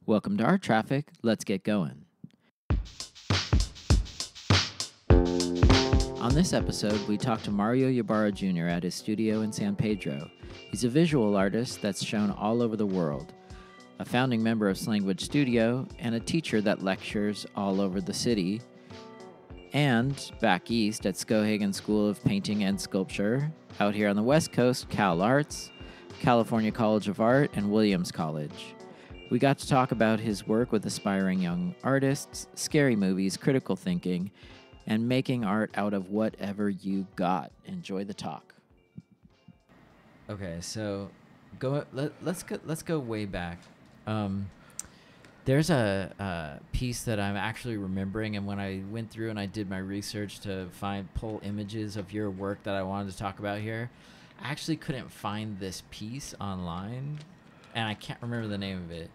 Welcome to our traffic. Let's get going. On this episode, we talk to Mario Ybarra Jr. at his studio in San Pedro. He's a visual artist that's shown all over the world, a founding member of Slanguage Studio, and a teacher that lectures all over the city, and back east at Skowhegan School of Painting and Sculpture, out here on the West Coast, Cal Arts, California College of Art, and Williams College. We got to talk about his work with aspiring young artists, scary movies, critical thinking, and making art out of whatever you got. Enjoy the talk. Okay, so let's go way back. There's a piece that I'm actually remembering, and when I went through and I did my research to pull images of your work that I wanted to talk about here, I actually couldn't find this piece online, and I can't remember the name of it.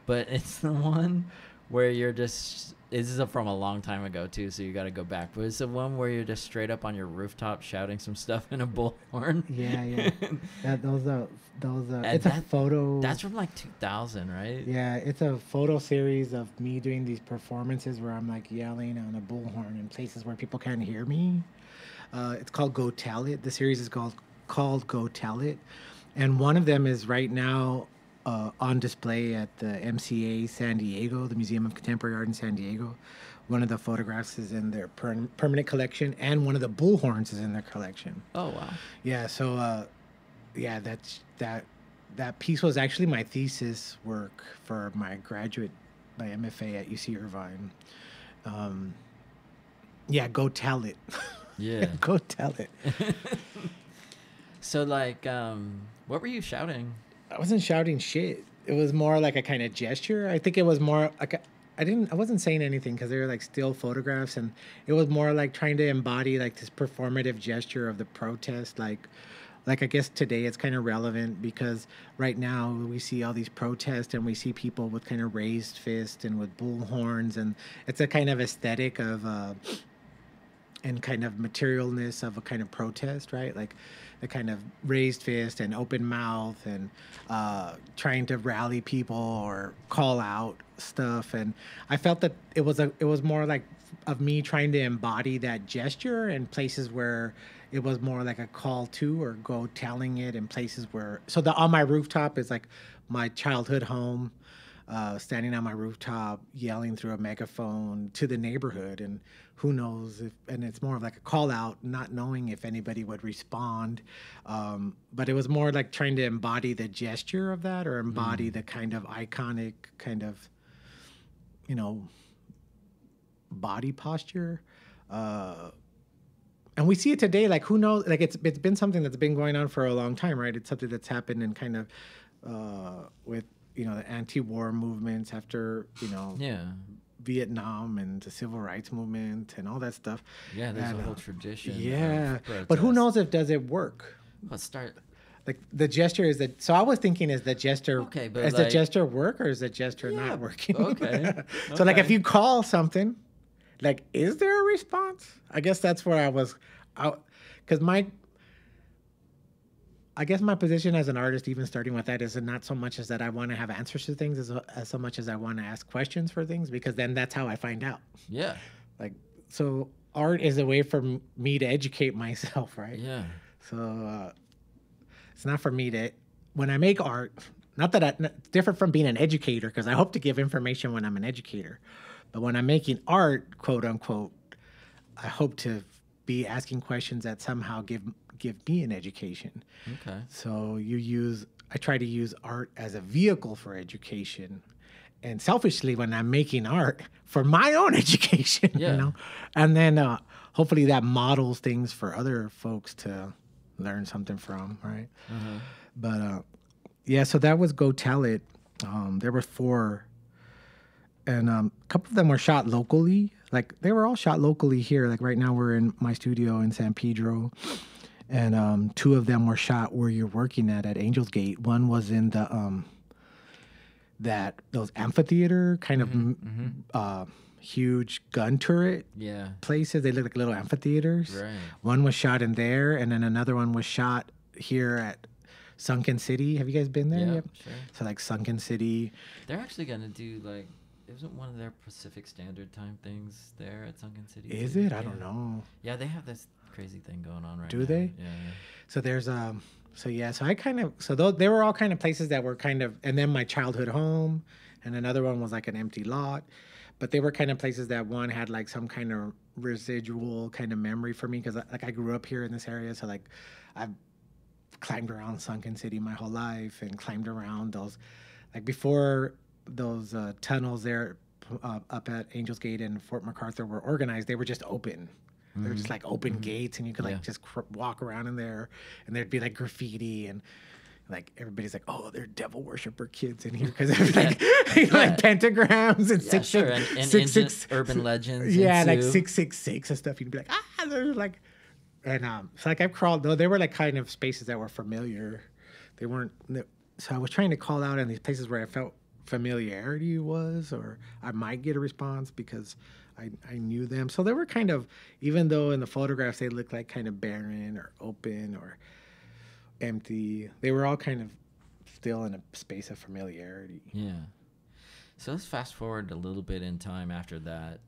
But it's the one where you're just, this is from a long time ago too, so you got to go back. But it's the one where you're just straight up on your rooftop shouting some stuff in a bullhorn. Yeah. It's a photo. That's from like 2000, right? Yeah, it's a photo series of me doing these performances where I'm like yelling on a bullhorn in places where people can't hear me. It's called Go Tell It. The series is called Go Tell It. And one of them is right now on display at the MCA San Diego, the Museum of Contemporary Art in San Diego. One of the photographs is in their permanent collection, and one of the bullhorns is in their collection. Oh, wow. Yeah, so, that piece was actually my thesis work for my MFA at UC Irvine. Go tell it. Yeah. Go tell it. So, what were you shouting? I wasn't shouting shit. It was more like a kind of gesture. I think it was more like I wasn't saying anything because they were like still photographs, and it was more like trying to embody like this performative gesture of the protest. Like I guess today it's kind of relevant because right now we see all these protests and we see people with kind of raised fists and with bullhorns, and it's a kind of aesthetic of and kind of materialness of a kind of protest, right? Like the kind of raised fist and open mouth and trying to rally people or call out stuff. And I felt that it was more like of me trying to embody that gesture in places where it was more like a call to or go telling it in places where, so on my rooftop is like my childhood home, standing on my rooftop, yelling through a megaphone to the neighborhood, and who knows and it's more of like a call out, not knowing if anybody would respond. But it was more like trying to embody the gesture of that, or embody the kind of iconic kind of, body posture. And we see it today, like who knows, like it's been something that's been going on for a long time, right? It's something that's happened in kind of with, the anti-war movements after, Vietnam and the civil rights movement and all that stuff. Yeah, there's a whole tradition. Yeah, but who knows if does it work? Let's start. Like the gesture is that. So I was thinking, is the gesture the gesture work, or is the gesture not working? Okay. So like if you call something, like is there a response? I guess that's where I was out, because I guess my position as an artist, even starting with that, is not so much as that I want to have answers to things as so much as I want to ask questions for things, because then that's how I find out. Yeah. Like, so art is a way for me to educate myself, right? Yeah. So it's not for me to, when I make art, not that it's different from being an educator, because I hope to give information when I'm an educator. But when I'm making art, quote unquote, I hope to be asking questions that somehow give me an education. Okay. So I try to use art as a vehicle for education, and selfishly when I'm making art for my own education, and then hopefully that models things for other folks to learn something from, right? Uh-huh. But so that was Go Tell It. There were 4, and a couple of them were shot locally. Like they were all shot locally here. Like right now we're in my studio in San Pedro. And 2 of them were shot where you're working at Angel's Gate. One was in the those amphitheater kind of huge gun turret places. They look like little amphitheaters. Right. One was shot in there, and then another one was shot here at Sunken City. Have you guys been there Yeah, yet? sure. So like Sunken City. They're actually gonna do like, isn't one of their Pacific Standard Time things there at Sunken City? Is too? it? Yeah. I don't know. Yeah, they have this crazy thing going on right Do now. they? Yeah. So there's so yeah, so I kind of they were all kind of places that were kind of, and then my childhood home, and another one was like an empty lot, but they were kind of places that one had like some kind of residual kind of memory for me because like I grew up here in this area, so like I've climbed around Sunken City my whole life and climbed around those, like before those tunnels there up at Angels Gate and Fort MacArthur were organized, they were just open. They're just like open gates, and you could like just walk around in there, and there'd be like graffiti, and like everybody's like, "Oh, they're devil worshiper kids in here," because there's like like pentagrams and Yeah, sure. And ancient urban legends. yeah, like ensue. 666 and stuff. You'd be like, "Ah, they're like," and so like I've crawled though. They were like kind of spaces that were familiar. They weren't. So I was trying to call out in these places where I felt familiarity was, or I might get a response because I knew them. So they were kind of, even though in the photographs they looked like kind of barren or open or empty, they were all kind of still in a space of familiarity. Yeah. So let's fast forward a little bit in time after that.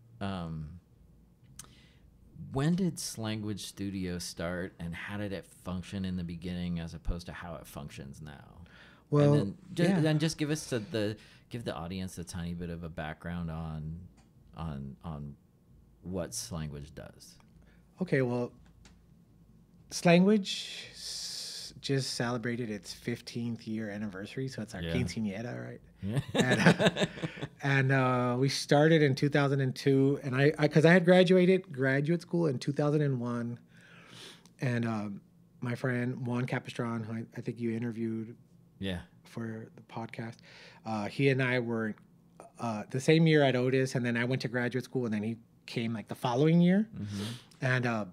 When did Slanguage Studio start, and how did it function in the beginning as opposed to how it functions now? Well, and then just give us give the audience a tiny bit of a background on what Slanguage does. Okay, well, Slanguage just celebrated its 15th year anniversary, so it's our quinceañera, right? Yeah. And we started in 2002, and I because I had graduated graduate school in 2001, and my friend Juan Capistran, who I think you interviewed, for the podcast, he and I were the same year at Otis, and then I went to graduate school, and then he came like the following year, and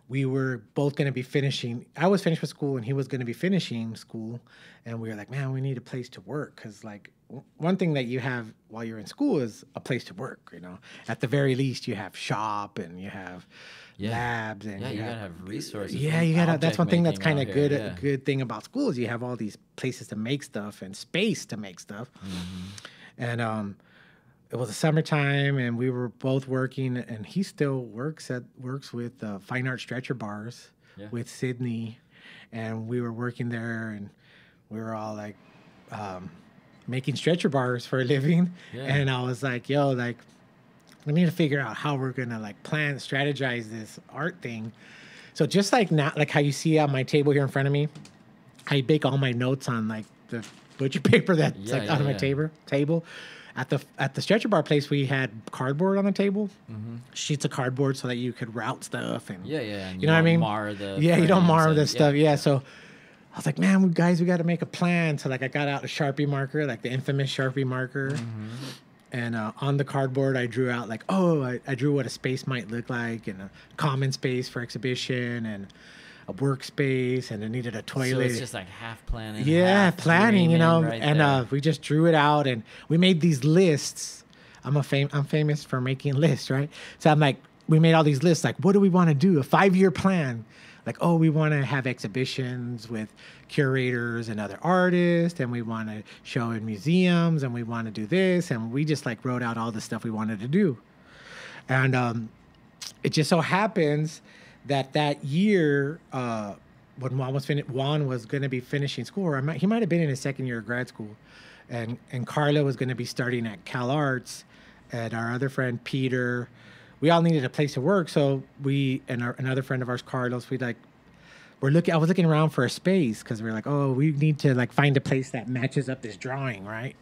we were both going to be finishing. I was finished with school, and he was going to be finishing school, and we were like, man, we need a place to work, because like one thing that you have while you're in school is a place to work. You know, at the very least, you have shop and you have labs, and you gotta have resources. Yeah, you gotta. That's one thing that's kind of good. Yeah. A good thing about school is you have all these places to make stuff and space to make stuff. And it was the summertime, and we were both working, and he still works with Fine Art Stretcher Bars with Sydney, and we were working there, and we were all like making stretcher bars for a living. And I was like, yo, like, we need to figure out how we're gonna like strategize this art thing. So just like now, like how you see on my table here in front of me, I bake all my notes on like the butcher paper that's on my table. At the stretcher bar place, we had cardboard on the table, sheets of cardboard, so that you could route stuff, and and you know what I mean. You don't mar the stuff. So I was like, man, guys, we got to make a plan. So like I got out a Sharpie marker, like the infamous Sharpie marker, and on the cardboard I drew out like, I drew what a space might look like, and a common space for exhibition, and a workspace, and it needed a toilet. So it's just like half planning. Yeah, planning, you know, right and we just drew it out, and we made these lists. I'm famous for making lists, right? So I'm like, we made all these lists, like, what do we want to do? A 5-year plan. Like, we want to have exhibitions with curators and other artists, and we want to show in museums, and we want to do this, and we just like wrote out all the stuff we wanted to do. And it just so happens that year, when Juan was going to be finishing school, or he might have been in his second year of grad school, and Carla was going to be starting at Cal Arts, and our other friend Peter, we all needed a place to work. So we and another friend of ours, Carlos, I was looking around for a space, because we were like, we need to like find a place that matches up this drawing, right?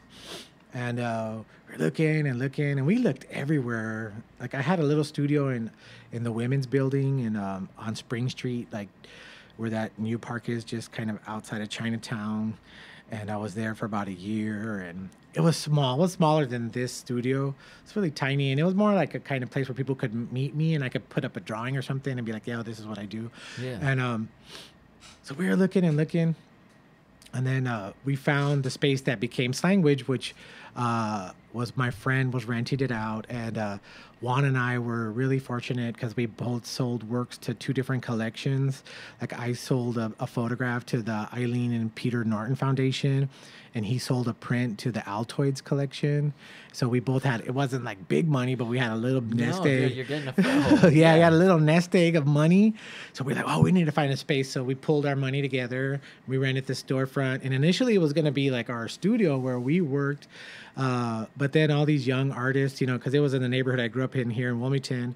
And we're looking and looking, and we looked everywhere. Like I had a little studio in the women's building and on Spring Street, like where that new park is, just kind of outside of Chinatown. And I was there for about a year, and it was small. It was smaller than this studio. It's really tiny, and it was more like a kind of place where people could meet me, and I could put up a drawing or something and be like, yeah, this is what I do. Yeah. And so we were looking and looking, and then we found the space that became Slanguage, which was was my friend was renting it out, and Juan and I were really fortunate because we both sold works to two different collections. Like I sold a photograph to the Eileen and Peter Norton Foundation, and he sold a print to the Altoids collection. So we both had, it wasn't like big money, but we had a little nest egg. You're getting a foothold. Yeah, we had a little nest egg of money. So we're like, oh, we need to find a space. So we pulled our money together. We rented the storefront. And initially it was going to be like our studio where we worked. But then all these young artists, you know, because it was in the neighborhood I grew up in here in Wilmington.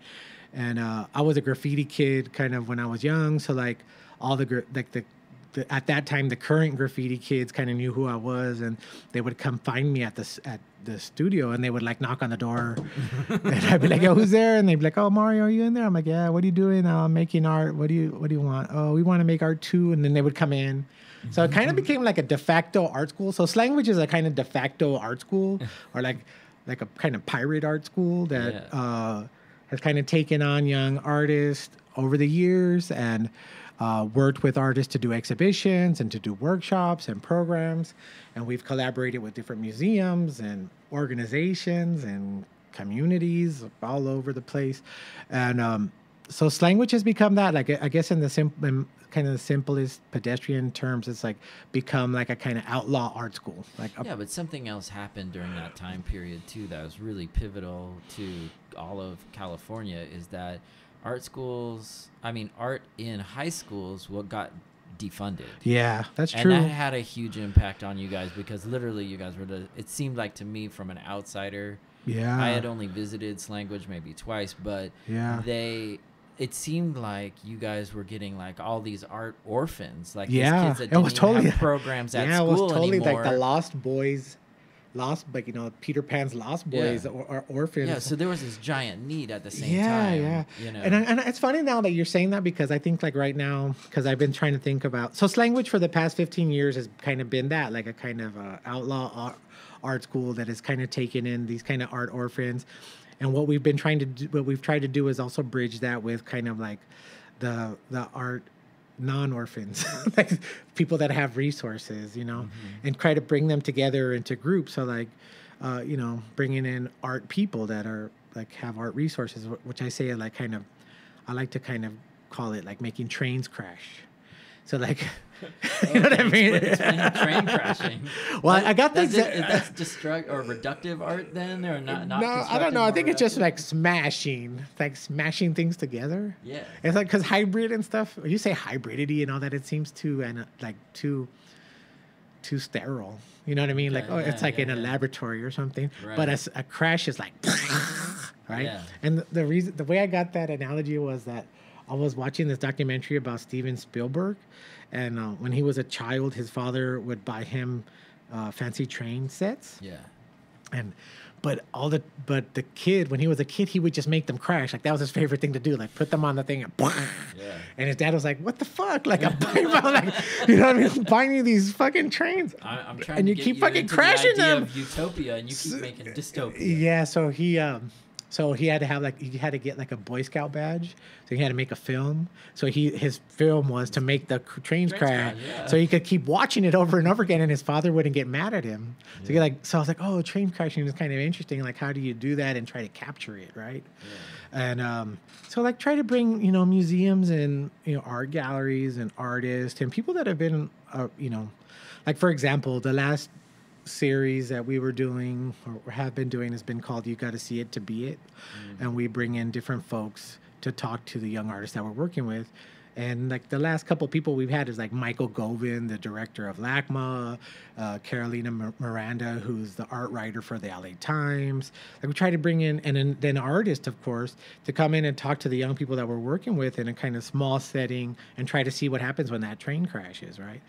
And I was a graffiti kid kind of when I was young. So like all the at that time, the current graffiti kids kind of knew who I was, and they would come find me at the studio, and they would like knock on the door, and I'd be like, "Yo, who's there?" And they'd be like, "Oh, Mario, are you in there?" I'm like, "Yeah." "What are you doing?" "I'm making art." What do you want?" "Oh, we want to make art too." And then they would come in. So it kind of became like a de facto art school. So Slanguage is a kind of de facto art school, or like a kind of pirate art school that has kind of taken on young artists over the years, and worked with artists to do exhibitions and to do workshops and programs. And we've collaborated with different museums and organizations and communities all over the place. And so Slanguage has become that, like, I guess in the kind of the simplest pedestrian terms, it's like become like a kind of outlaw art school. Like but something else happened during that time period too that was really pivotal to all of California, is that art in high schools got defunded. Yeah, that's true. And that had a huge impact on you guys, because literally you guys were it seemed like to me from an outsider. Yeah. I had only visited Slanguage maybe twice, but it seemed like you guys were getting like all these art orphans, like these kids that didn't even have programs at school anymore. Yeah, it was totally like the Lost Boys. Like, you know, Peter Pan's Lost Boys or orphans. Yeah, so there was this giant need at the same time. Yeah, you know? And it's funny now that you're saying that, because I think like right now, because I've been trying to think about, so Slanguage for the past 15 years has kind of been that, like a kind of outlaw art school that has kind of taken in these kind of art orphans. And what we've tried to do is also bridge that with kind of like the art non-orphans, like people that have resources, you know, and try to bring them together into groups. So like, you know, bringing in art people that are like have art resources, which I say like kind of, I like to kind of call it like making trains crash. So like, you know what I mean? Train crashing. Well, I got this. That's destructive or reductive art then, or not? No, I don't know. I think it's just like smashing things together. Yeah. It's like, because hybrid and stuff. You say hybridity and all that, it seems too sterile. You know what I mean? Like, it's like in a laboratory or something. Right. But a crash is like, right? Yeah. And the way I got that analogy was that I was watching this documentary about Steven Spielberg, and when he was a child, his father would buy him fancy train sets. Yeah. But the kid, when he was a kid, he would just make them crash. Like that was his favorite thing to do. Like put them on the thing and and his dad was like, "What the fuck?" Like I'm buying, like, you know what I mean? Buying you these fucking trains. I'm trying and to you get keep you fucking into crashing the idea them. of utopia, and you keep making dystopia. Yeah. So he had to have he had to get like a Boy Scout badge. So he had to make a film. So his film was to make the trains crash. Yeah. So he could keep watching it over and over again, and his father wouldn't get mad at him. Yeah. So I was like, oh, train crashing is kind of interesting. Like, how do you do that and try to capture it, right? Yeah. And so like try to bring, you know, museums and, you know, art galleries and artists and people that have been, you know, like for example, the last series that we were doing or have been doing has been called "You Got to See It to Be It," and we bring in different folks to talk to the young artists that we're working with. And like the last couple of people we've had is like Michael Govin, the director of LACMA, Carolina Miranda, who's the art writer for the LA Times. Like we try to bring in, and then artists, of course, to come in and talk to the young people that we're working with in a kind of small setting and try to see what happens when that train crashes, right?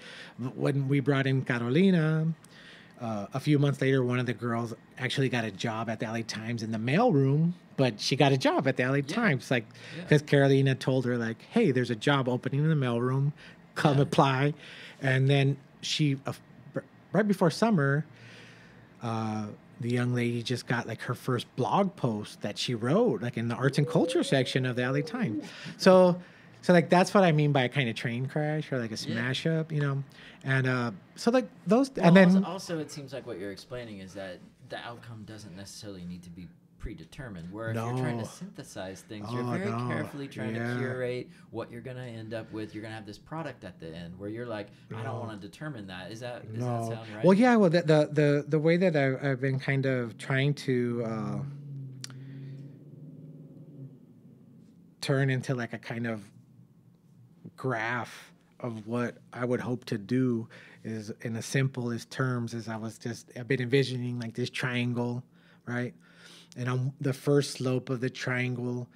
When we brought in Carolina, a few months later, one of the girls actually got a job at the LA Times in the mailroom, but she got a job at the LA Times, like, because Carolina told her, like, hey, there's a job opening in the mailroom, come apply. And then she, right before summer, the young lady just got like her first blog post that she wrote, like in the arts and culture section of the LA Times. So like that's what I mean by a kind of train crash or like a smash up, you know. And so like those, well, and then also it seems like what you're explaining is that the outcome doesn't necessarily need to be predetermined. Where if No. you're trying to synthesize things, you're Oh, very no. carefully trying Yeah. to curate what you're going to end up with. You're going to have this product at the end where you're like, I don't want to determine that. Does that sound right? Well, yeah. Well, the way that I've been kind of trying to turn into like a kind of graph of what I would hope to do is in the simplest terms is I've been envisioning like this triangle, right? And on the first slope of the triangle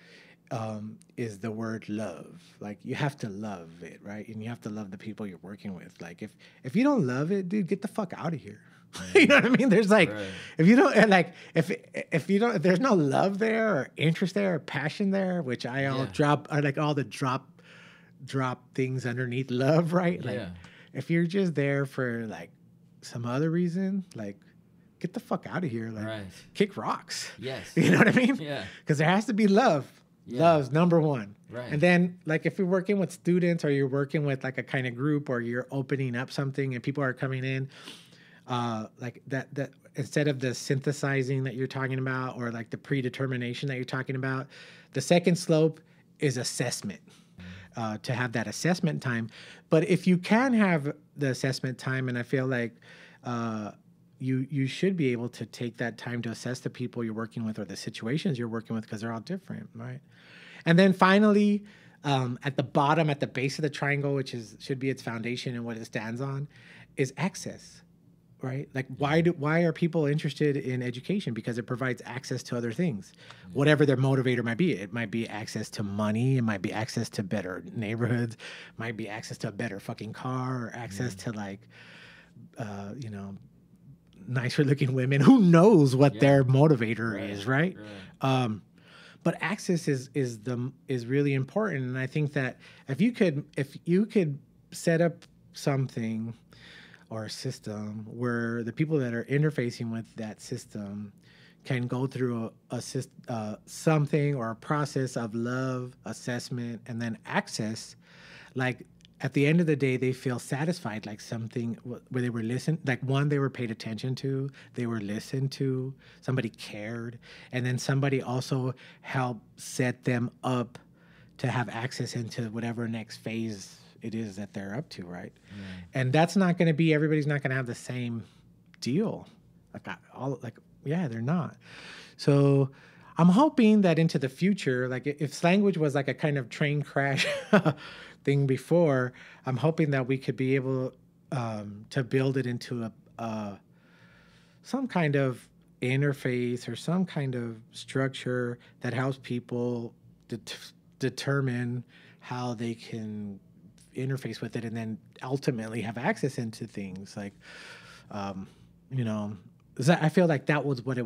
is the word love. Like you have to love it, right? And you have to love the people you're working with. Like if you don't love it, dude, get the fuck out of here. You know what I mean? There's like, Right. if you don't like, if you don't, if there's no love there or interest there or passion there, which I like all the drop things underneath love, right? Like if you're just there for like some other reason, like get the fuck out of here. Like kick rocks. Yes. You know what I mean? Yeah. Because there has to be love. Yeah. Love's number one. Right. And then like if you're working with students or you're working with like a kind of group or you're opening up something and people are coming in, like that instead of the synthesizing that you're talking about or like the predetermination that you're talking about, the second slope is assessment. To have that assessment time. But if you can have the assessment time, and I feel like you should be able to take that time to assess the people you're working with or the situations you're working with because they're all different, right? And then finally, at the bottom, at the base of the triangle, which should be its foundation and what it stands on, is access. Right? Like why are people interested in education? Because it provides access to other things. Whatever their motivator might be. It might be access to money, it might be access to better neighborhoods, it might be access to a better fucking car or access to like nicer looking women. Who knows what their motivator is, right? But access is really important. And I think that if you could set up something or a system where the people that are interfacing with that system can go through something or a process of love, assessment, and then access, like at the end of the day, they feel satisfied, like something where they were listened, like one, they were paid attention to, they were listened to, somebody cared, and then somebody also helped set them up to have access into whatever next phase it is that they're up to, right? And that's not going to be, everybody's not going to have the same deal. They're not. So I'm hoping that into the future, like if slanguage was like a kind of train crash thing before, I'm hoping that we could be able to build it into some kind of interface or some kind of structure that helps people determine how they can interface with it and then ultimately have access into things like I feel like that was what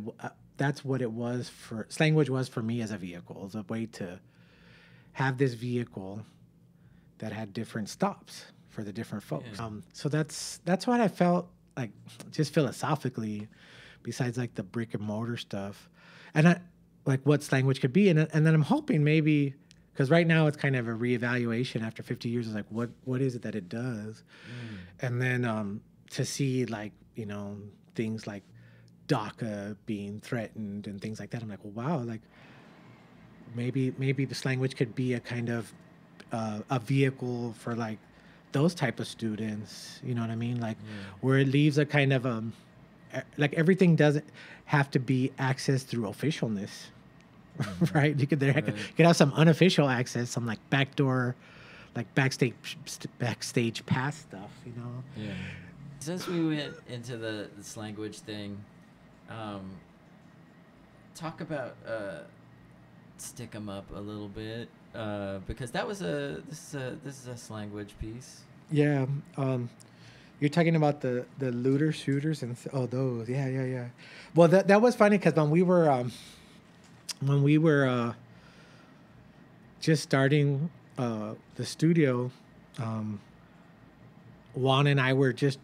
that's what it was for slanguage was for me as a vehicle, as a way to have this vehicle that had different stops for the different folks. So that's what I felt like, just philosophically, besides like the brick and mortar stuff, and I like what slanguage could be, and then I'm hoping maybe. Because right now it's kind of a reevaluation after 50 years. It's like, what is it that it does? And then to see like, things like DACA being threatened and things like that. I'm like, well, wow, like maybe this language could be a kind of a vehicle for like those type of students. You know what I mean? Like where it leaves a kind of like everything doesn't have to be accessed through officialness. Right? You could have some unofficial access, some like backdoor, like backstage pass stuff, Yeah. Since we went into this language thing, talk about stick 'em up a little bit, because that was this is a language piece. Yeah. You're talking about the looter shooters and those. Yeah. Well, that was funny because when we were just starting the studio, Juan and I were just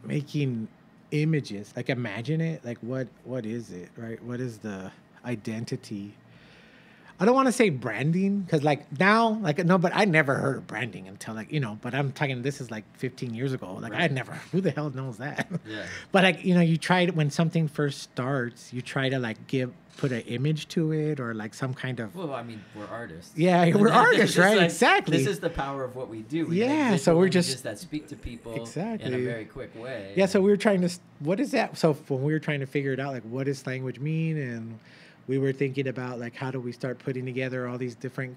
making images. Like, imagine it. Like, what is it, right? What is the identity I don't want to say branding because like now, like no, but I never heard of branding until like But I'm talking. This is like 15 years ago. Like I Right. never. Who the hell knows that? Yeah. But like you try to when something first starts, you try to like put an image to it or like some kind of. Well, I mean, we're artists. Yeah, we're artists, right? Like, exactly. This is the power of what we do. We Yeah, make so we're visual just images that speak to people in a exactly very quick way. Yeah, so we were trying to. What is that? So when we were trying to figure it out, like what does language mean, and we were thinking about like how do we start putting together all these different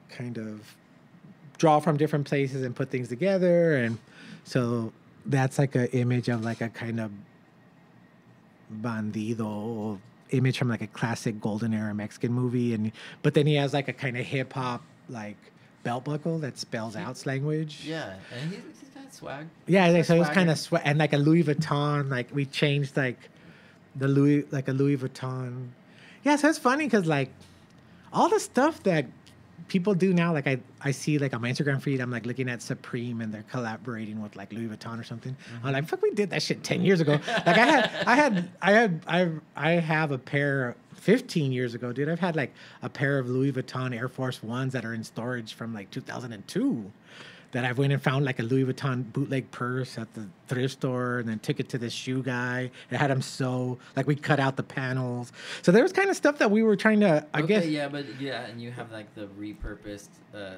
kind of draw from different places and put things together, and so that's like an image of like a kind of bandido image from like a classic golden era Mexican movie, and but then he has like a kind of hip hop like belt buckle that spells out language. Yeah, and he's got swag. Yeah, so it was kind of and like a Louis Vuitton. Like we changed like a Louis Vuitton. Yeah, so it's funny because like all the stuff that people do now, like I see like on my Instagram feed, I'm like looking at Supreme and they're collaborating with like Louis Vuitton or something. Mm-hmm. I'm like, fuck, we did that shit 10 years ago. Like I have a pair 15 years ago, dude. I've had like a pair of Louis Vuitton Air Force Ones that are in storage from like 2002. That I went and found like a Louis Vuitton bootleg purse at the thrift store and then took it to this shoe guy. It had him like we cut out the panels. So there was kind of stuff that we were trying to, I guess. Yeah, and you have like the repurposed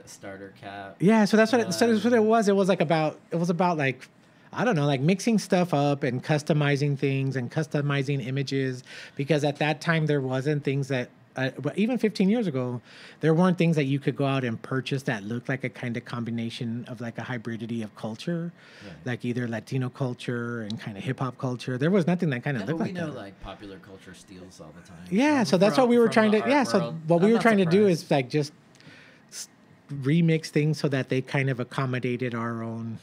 starter cap. Yeah, so that's what that's what it was. It was about like, I don't know, like mixing stuff up and customizing things and customizing images because at that time there wasn't things that. But even 15 years ago, there weren't things that you could go out and purchase that looked like a kind of combination of like a hybridity of culture, right. Like either Latino culture and kind of hip hop culture. There was nothing that kind of looked like that. We know like popular culture steals all the time. Yeah, so that's what we were trying to. Yeah, so what we were trying to do is like just remix things so that they kind of accommodated our own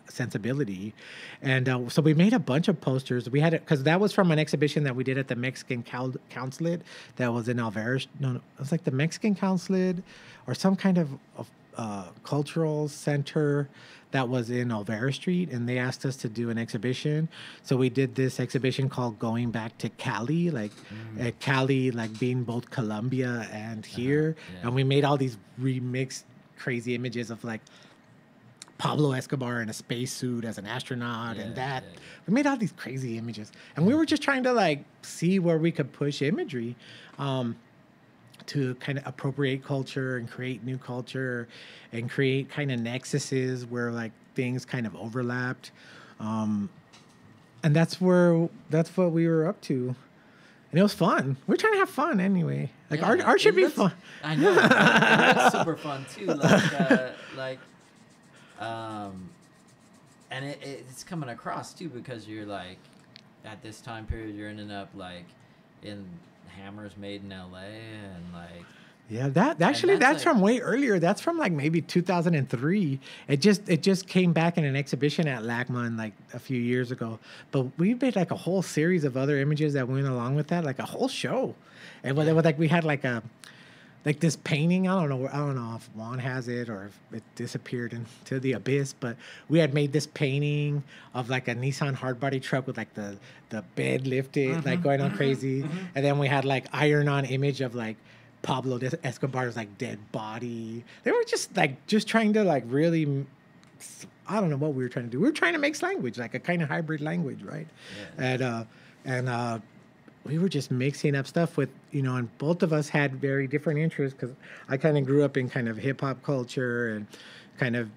sensibility. And so we made a bunch of posters. We had it because that was from an exhibition that we did at the Mexican Consulate that was in Alvarez. No, it was like the Mexican Consulate or some kind of cultural center that was in Alvarez Street, and they asked us to do an exhibition. So we did this exhibition called Going Back to Cali, like Cali, like being both Colombia and here. Yeah. And we made all these remixed crazy images of like Pablo Escobar in a spacesuit as an astronaut and that. Yeah. We made all these crazy images. And we were just trying to like see where we could push imagery to kind of appropriate culture and create new culture and create kind of nexuses where like things kind of overlapped. And that's what we were up to. And it was fun. We're trying to have fun anyway. Like art should be fun. I know. It's super fun too. And it's coming across too because you're like at this time period you're ending up like in hammers made in LA and like that's from way earlier. That's from like maybe 2003. It just came back in an exhibition at LACMA like a few years ago. But we made like a whole series of other images that went along with that, like a whole show. And like we had like this painting. I don't know if Juan has it or if it disappeared into the abyss, but we had made this painting of like a Nissan hardbody truck with like the bed lifted, like going on crazy. And then we had like iron-on image of like Pablo Escobar's like dead body. They were just trying to like really, I don't know what we were trying to do. We were trying to make language, like a kind of hybrid language, right? Yeah. And we were just mixing up stuff with, and both of us had very different interests because I kind of grew up in kind of hip hop culture and kind of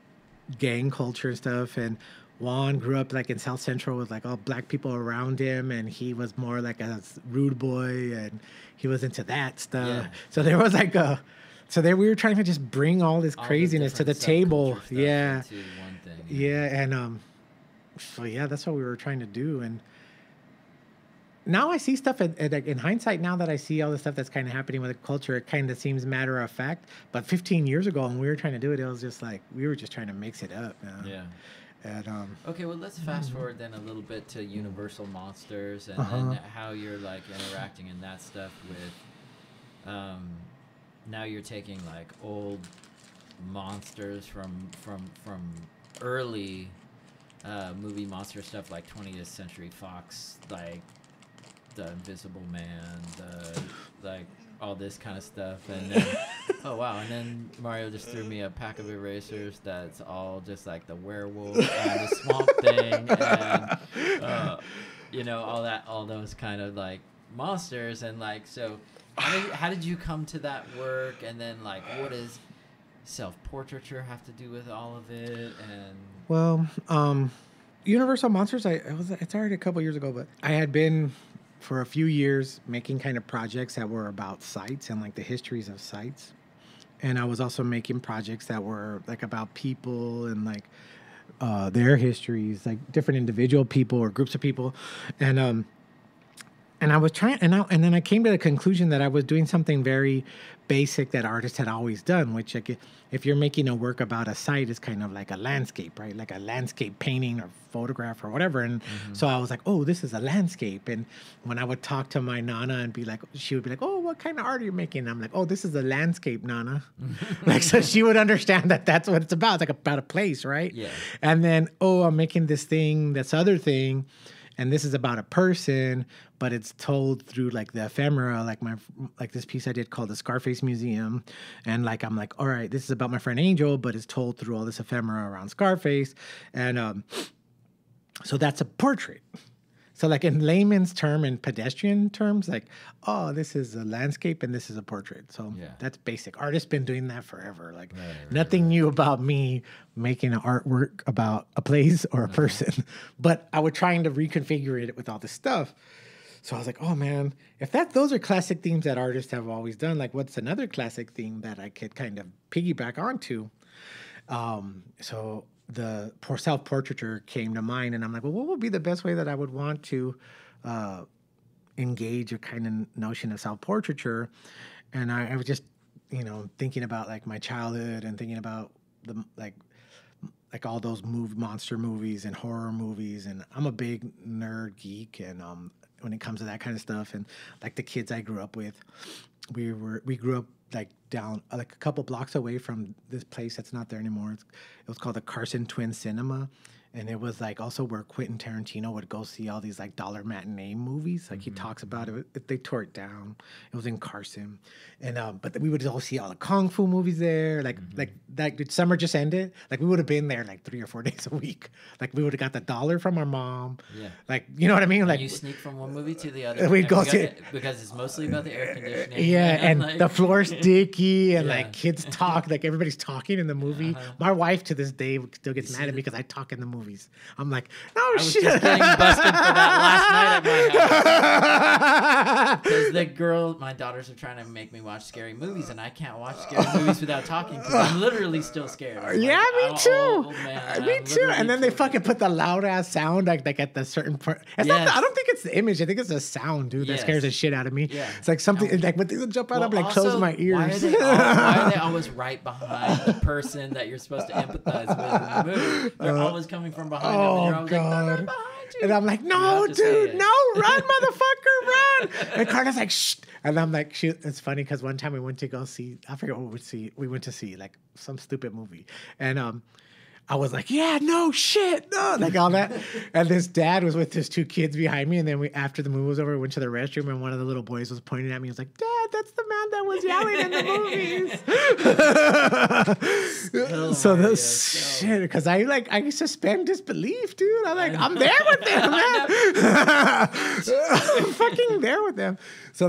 gang culture and stuff. And Juan grew up like in South Central with like all black people around him. And he was more like a rude boy and he was into that stuff. Yeah. So there was like we were trying to just bring all this craziness to the table. Yeah. Into one thing. Yeah. And so yeah, that's what we were trying to do. And now I see stuff in hindsight. Now that I see all the stuff that's kind of happening with the culture, it kind of seems matter of fact. But 15 years ago, when we were trying to do it, it was just like we were just trying to mix it up. Yeah. And, okay, well, let's fast forward then a little bit to Universal Monsters and then how you're like interacting in that stuff with. Now you're taking like old monsters from early movie monster stuff like 20th Century Fox, like the Invisible Man, like all this kind of stuff, and then oh wow, and then Mario just threw me a pack of erasers that's all just like the werewolf and the swamp thing, and all those kind of like monsters, and like so. How did you come to that work, and then like what does self-portraiture have to do with all of it? And well, Universal Monsters, it started a couple years ago, but I had been for a few years making kind of projects that were about sites and like the histories of sites, and I was also making projects that were like about people and like their histories, like different individual people or groups of people, and I was trying, and then I came to the conclusion that I was doing something very basic that artists had always done, which like if you're making a work about a site, it's kind of like a landscape, right? Like a landscape painting or photograph or whatever. And so I was like, oh, this is a landscape. And when I would talk to my Nana and be like, she would be like, oh, what kind of art are you making? And I'm like, oh, this is a landscape, Nana. Like, so she would understand that that's what it's about. It's like about a place, right? Yeah. And then, oh, I'm making this thing, this other thing. And this is about a person, but it's told through like the ephemera, like this piece I did called the Scarface Museum. And like, I'm like, all right, this is about my friend Angel, but it's told through all this ephemera around Scarface. And so that's a portrait. So like in layman's term and pedestrian terms, like, oh, this is a landscape and this is a portrait. So that's basic. Artists been doing that forever. Like nothing new about me making an artwork about a place or a person. But I was trying to reconfigure it with all this stuff. So I was like, oh man, if those are classic themes that artists have always done, like what's another classic theme that I could kind of piggyback onto? So the self-portraiture came to mind, and I'm like, well, what would be the best way that I would want to engage a kind of notion of self-portraiture? And I was just, thinking about like my childhood and thinking about the like all those monster movies and horror movies, and I'm a big nerd geek, and when it comes to that kind of stuff, and like the kids I grew up with, we grew up like down like a couple blocks away from this place that's not there anymore. It was called the Carson Twin Cinema, and it was like also where Quentin Tarantino would go see all these like dollar matinee movies. Like he talks about it. They tore it down. It was in Carson, and but we would all see all the kung fu movies there. Like summer just ended. Like we would have been there like 3 or 4 days a week. Like we would have got the dollar from our mom. Yeah. Like you know what I mean? Like you sneak from one movie to the other. We'd go see because it's mostly about the air conditioning. Yeah, and like, the floor's sticky, and like kids talk. Like everybody's talking in the movie. My wife to this day still gets mad at me because I talk in the movie. I'm like, no shit. I was just getting busted for that last night at my house. Because my daughters are trying to make me watch scary movies, and I can't watch scary movies without talking because I'm literally still scared. Yeah, like, me too. Me too. And then they fucking put the loud ass sound like at the certain part. I don't think it's the image. I think it's the sound, dude, that scares the shit out of me. Yeah. It's like something like when things jump out, I'm like, close my ears. Why are they always right behind the person that you're supposed to empathize with in the movie? They're always coming from behind them, and you're always like, no, they're behind you. And I'm like, no, dude, no, run, motherfucker, run. And Carter's like, shh. And I'm like, it's funny because one time we went to go see, I forget what we went to see, like some stupid movie. And I was like, yeah, no shit, no, like all that. And this dad was with his 2 kids behind me. And then after the movie was over, we went to the restroom, and one of the little boys was pointing at me. He was like, Dad, that's the man that was yelling in the movies. Shit, because I suspend disbelief, dude. I'm there with them, man. I'm fucking there with them. So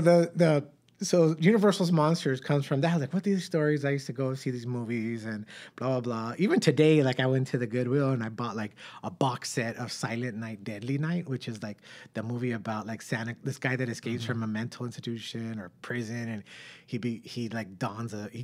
So Universal's Monsters comes from that. I was like, what are these stories? I used to go see these movies and blah, blah, blah. Even today, like I went to the Goodwill and I bought like a box set of Silent Night, Deadly Night, which is like the movie about like this guy that escapes from a mental institution or prison, and he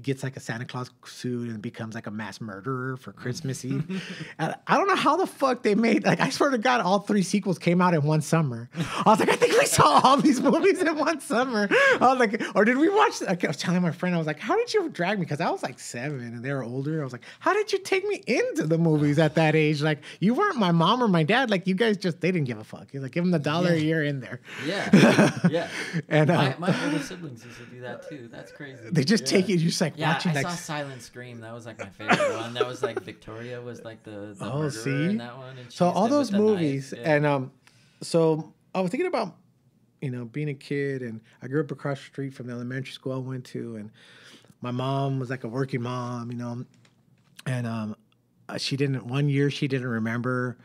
gets like a Santa Claus suit and becomes like a mass murderer for Christmas Eve. And I don't know how the fuck they made, like I swear to God, all 3 sequels came out in one summer. I was like, I think we saw all these movies in one summer. I was like, or did we watch? I was telling my friend, I was like, how did you drag me? Because I was like 7 and they were older. I was like, how did you take me into the movies at that age? Like, you weren't my mom or my dad. Like, you guys they didn't give a fuck. You're like, give them the $1 a year in there. Yeah. Yeah. And my older siblings used to do that too. That's crazy. They just take it. You're just like watching. I saw Silent Scream. That was like my favorite one. That was like Victoria was like the murderer in that one. And so all those movies. And so I was thinking about being a kid, and I grew up across the street from the elementary school I went to, and my mom was like a working mom, and she didn't. One year she didn't remember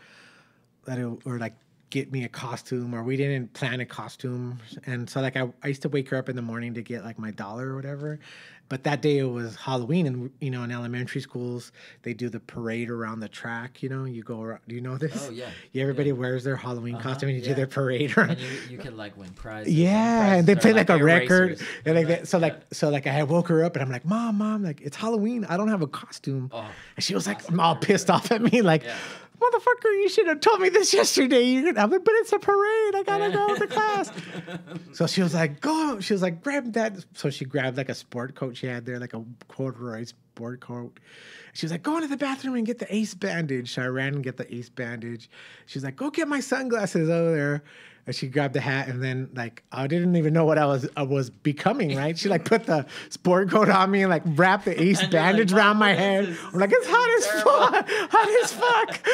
that or like get me a costume, or we didn't plan a costume, and so like I used to wake her up in the morning to get like my dollar or whatever. But that day it was Halloween, and in elementary schools they do the parade around the track. You go around. Do you know this? Oh yeah. Yeah, everybody wears their Halloween costume, and you do their parade And around. you can like win prizes. Yeah, and they play like a record, erasers. and like that. So like I woke her up, and I'm like, Mom, like it's Halloween. I don't have a costume, and she was like, all pissed off at me, like. Yeah. Motherfucker, you should have told me this yesterday. I'm like, but it's a parade. I gotta go to class. So she was like, go. She was like, grab that. So she grabbed like a sport coat she had there, like a corduroy sport coat. She was like, go into the bathroom and get the ace bandage. So I ran and get the ace bandage. She was like, go get my sunglasses over there. And she grabbed the hat, and then like I didn't even know what I was becoming, right? She like put the sport coat on me and like wrapped the ace bandage around my head. I'm like, it's hot as fuck.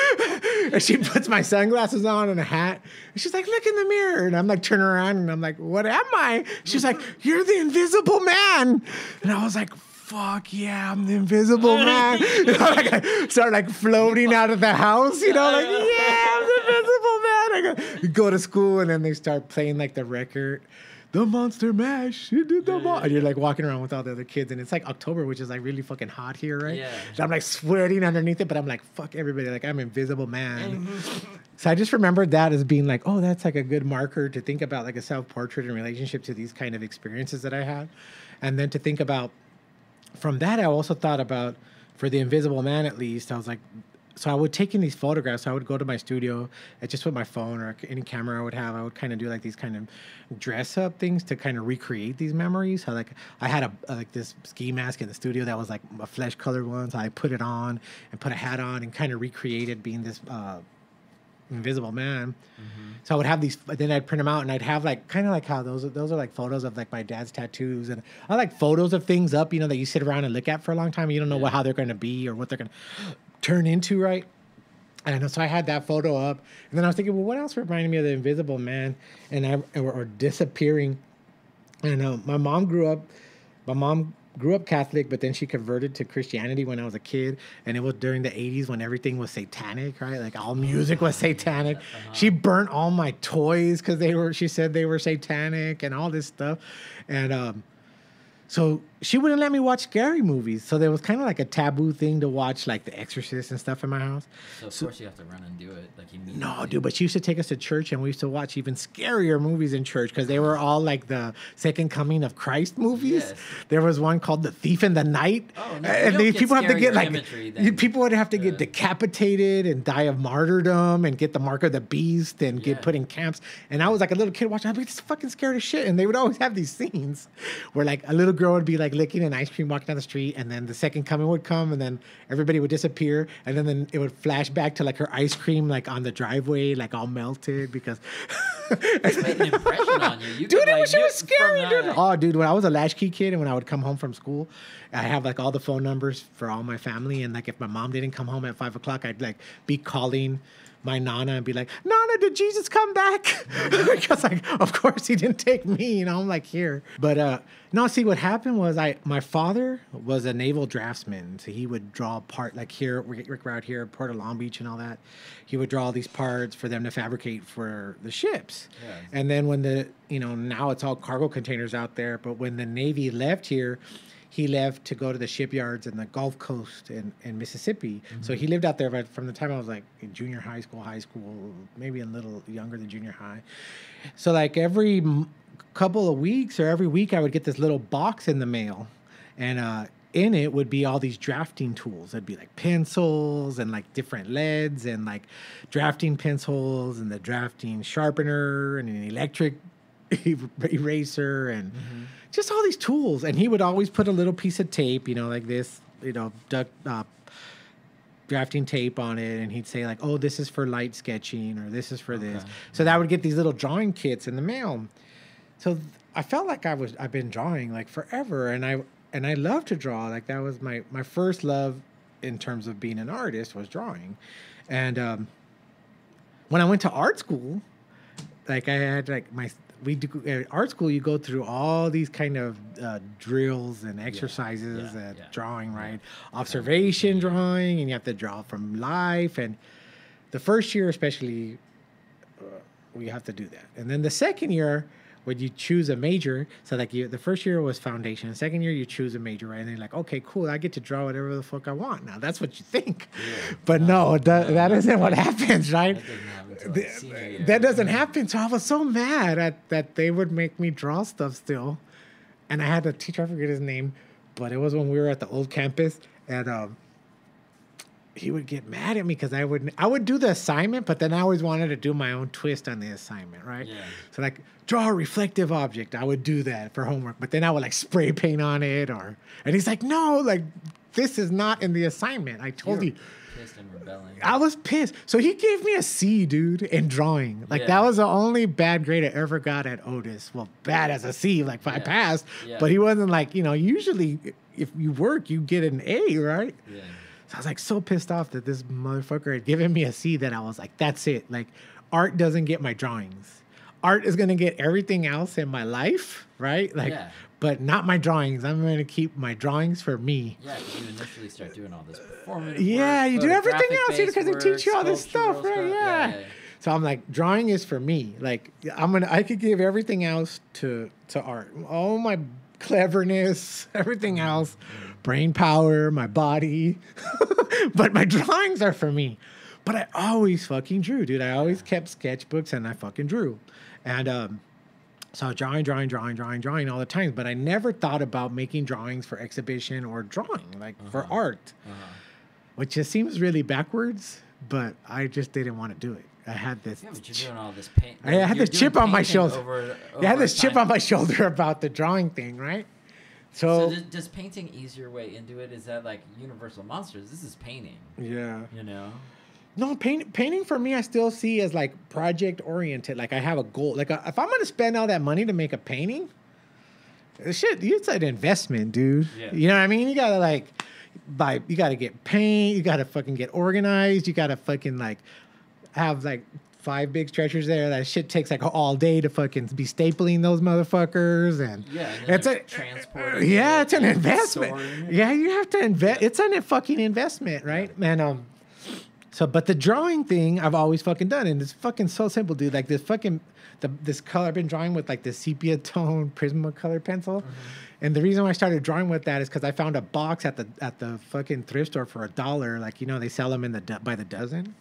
And she puts my sunglasses on and a hat. And she's like, look in the mirror. And I'm like, turn around, and I'm like, what am I? She's like, you're the Invisible Man. And I was like, fuck yeah, I'm the Invisible Man. Like I start like floating out of the house, like, yeah, I'm the Invisible Man. You go to school, and then they start playing like the record, the Monster Mash, and you're like walking around with all the other kids, and it's like October, which is like really fucking hot here, right? Yeah. So I'm like sweating underneath it, but I'm like, fuck everybody, like I'm Invisible Man. So I just remembered that as being like, oh, that's like a good marker to think about, like a self-portrait in relationship to these kind of experiences that I had. And then to think about, from that, I also thought about, for the Invisible Man at least, I was like, so I would take in these photographs. So I would go to my studio and just with my phone or any camera I would have, I would kind of do like these kind of dress up things to kind of recreate these memories. How like I had like this ski mask in the studio that was like a flesh colored one. So I put it on and put a hat on and kind of recreated being this Invisible Man. So I would have these, then I'd print them out, and I'd have like kind of like how those are like photos of like my dad's tattoos, and I like photos of things up, that you sit around and look at for a long time. And you don't know how they're going to be or what they're going to turn into, right? And so I had that photo up, and then I was thinking, well, what else reminded me of the Invisible Man or disappearing? And my mom grew up Catholic, but then she converted to Christianity when I was a kid, and it was during the 80s when everything was satanic, right? Like all music was satanic. She burnt all my toys because she said they were satanic and all this stuff. And so she wouldn't let me watch scary movies. So there was kind of like a taboo thing to watch like The Exorcist and stuff in my house. So of course you have to run and do it. Like immediately. No, dude, but she used to take us to church, and we used to watch even scarier movies in church because they were all like the Second Coming of Christ movies. Yes. There was one called The Thief in the Night. Oh, no, and people have to get people would have to get decapitated and die of martyrdom and get the mark of the beast and get put in camps. And I was like a little kid watching. I'd be just fucking scared as shit. And they would always have these scenes where like a little girl would be like licking an ice cream walking down the street, and then the second coming would come, and then everybody would disappear, and then it would flash back to like her ice cream like on the driveway, like all melted because it made an impression on you. Dude, it was scary, dude. Oh, dude, when I was a latchkey kid and when I would come home from school, I have like all the phone numbers for all my family, and like if my mom didn't come home at 5 o'clock, I'd like be calling my Nana and be like, Nana, did Jesus come back? Because like, of course he didn't take me, I'm like here. But no, see what happened was my father was a naval draftsman. So he would draw part like here, we're out here, Port of Long Beach and all that. He would draw all these parts for them to fabricate for the ships. Yeah. And then when now it's all cargo containers out there. But when the Navy left here, he left to go to the shipyards in the Gulf Coast in Mississippi. Mm-hmm. So he lived out there from the time I was like in junior high school, maybe a little younger than junior high. So like every couple of weeks or every week I would get this little box in the mail. And in it would be all these drafting tools. It'd be like pencils and like different leads and like drafting pencils and the drafting sharpener and an electric eraser and just all these tools. And he would always put a little piece of tape, like this, drafting tape on it. And he'd say like, oh, this is for light sketching or this is for this. So that would get these little drawing kits in the mail. So I felt like I've been drawing like forever. And I love to draw. Like that was my first love in terms of being an artist was drawing. And when I went to art school, like I had like we do at art school. You go through all these kind of drills and exercises and drawing, right? Observation drawing, and you have to draw from life. And the first year, especially, we have to do that. And then the second year, when you choose a major, so like the first year was foundation, the second year you choose a major, right? And then you're like, okay, cool, I get to draw whatever the fuck I want. Now that's what you think, but no, that isn't what happens, right? That doesn't happen. So I was so mad that they would make me draw stuff still, and I had a teacher, I forget his name, but it was when we were at the old campus, and he would get mad at me because I would do the assignment, but then I always wanted to do my own twist on the assignment, right? Yeah. So like draw a reflective object. I would do that for homework, but then I would like spray paint on it, and he's like, no, like this is not in the assignment. I told you. Pissed and rebelling. I was pissed. So he gave me a C, dude, in drawing. Like that was the only bad grade I ever got at Otis. Well, bad as a C, like I passed, but he wasn't like, usually if you work, you get an A, right? Yeah. I was like so pissed off that this motherfucker had given me a C that I was like, that's it. Like art doesn't get my drawings. Art is going to get everything else in my life, right? Like, but not my drawings. I'm going to keep my drawings for me. Yeah, you initially start doing all this performative work, you do everything else because they teach you all this stuff, right? Stuff. Yeah. So I'm like, drawing is for me. Like I could give everything else to art. All my cleverness, everything else, brain power, my body. But my drawings are for me. But I always fucking drew, dude. I always kept sketchbooks and I fucking drew. And so I was drawing all the time. But I never thought about making drawings for exhibition or drawing, like for art. Which just seems really backwards, but I just didn't want to do it. I had this. Yeah, but you're doing all this paint. I had this chip on my shoulder. I had this chip on my shoulder about the drawing thing, right? So does painting ease your way into it? Is that like Universal Monsters? This is painting. Yeah. No, painting for me, I still see as like project oriented. Like I have a goal. Like if I'm gonna spend all that money to make a painting, it's an investment, dude. Yeah. You know what I mean? You gotta like you gotta get paint. You gotta fucking get organized. You gotta fucking like have like 5 big stretchers there. That shit takes like all day to fucking be stapling those motherfuckers, and it's a transport. Yeah, it's an investment. Yeah, you have to invest. It's a fucking investment, right? And so, but the drawing thing I've always fucking done, and it's fucking so simple, dude. Like this fucking this color I've been drawing with like the sepia tone Prismacolor pencil. And the reason why I started drawing with that is because I found a box at the fucking thrift store for $1. Like they sell them by the dozen.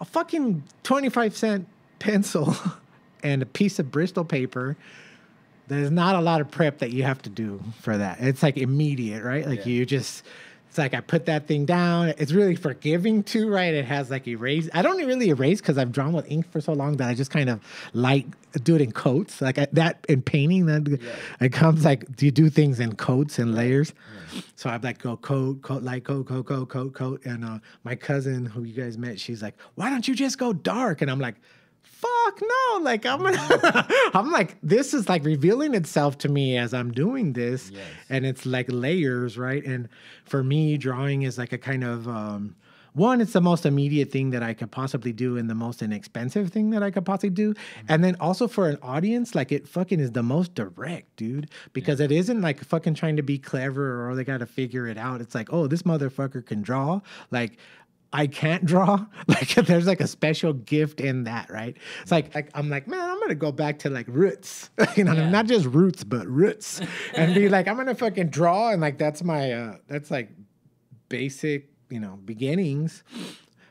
A fucking 25-cent pencil and a piece of Bristol paper. There's not a lot of prep that you have to do for that. It's like immediate, right? Like it's like I put that thing down. It's really forgiving too, right? It has like erase. I don't really erase because I've drawn with ink for so long that I just kind of do it in coats. Like that in painting, it comes like you do things in coats and layers. Yeah. So I like go coat, light coat. And my cousin, who you guys met, she's like, why don't you just go dark? And I'm like, fuck no. Like I'm like, this is like revealing itself to me as I'm doing this. Yes. And it's like layers, right? And for me, drawing is like a kind of one, it's the most immediate thing that I could possibly do and the most inexpensive thing that I could possibly do. And then also for an audience, like it fucking is the most direct, dude, because it isn't like fucking trying to be clever or they got to figure it out. It's like, oh, this motherfucker can draw. Like I can't draw. Like there's like a special gift in that, right? It's like I'm like, man, I'm gonna go back to like roots, not just roots, but roots, and be like, I'm gonna fucking draw, and like that's my that's like basic, beginnings,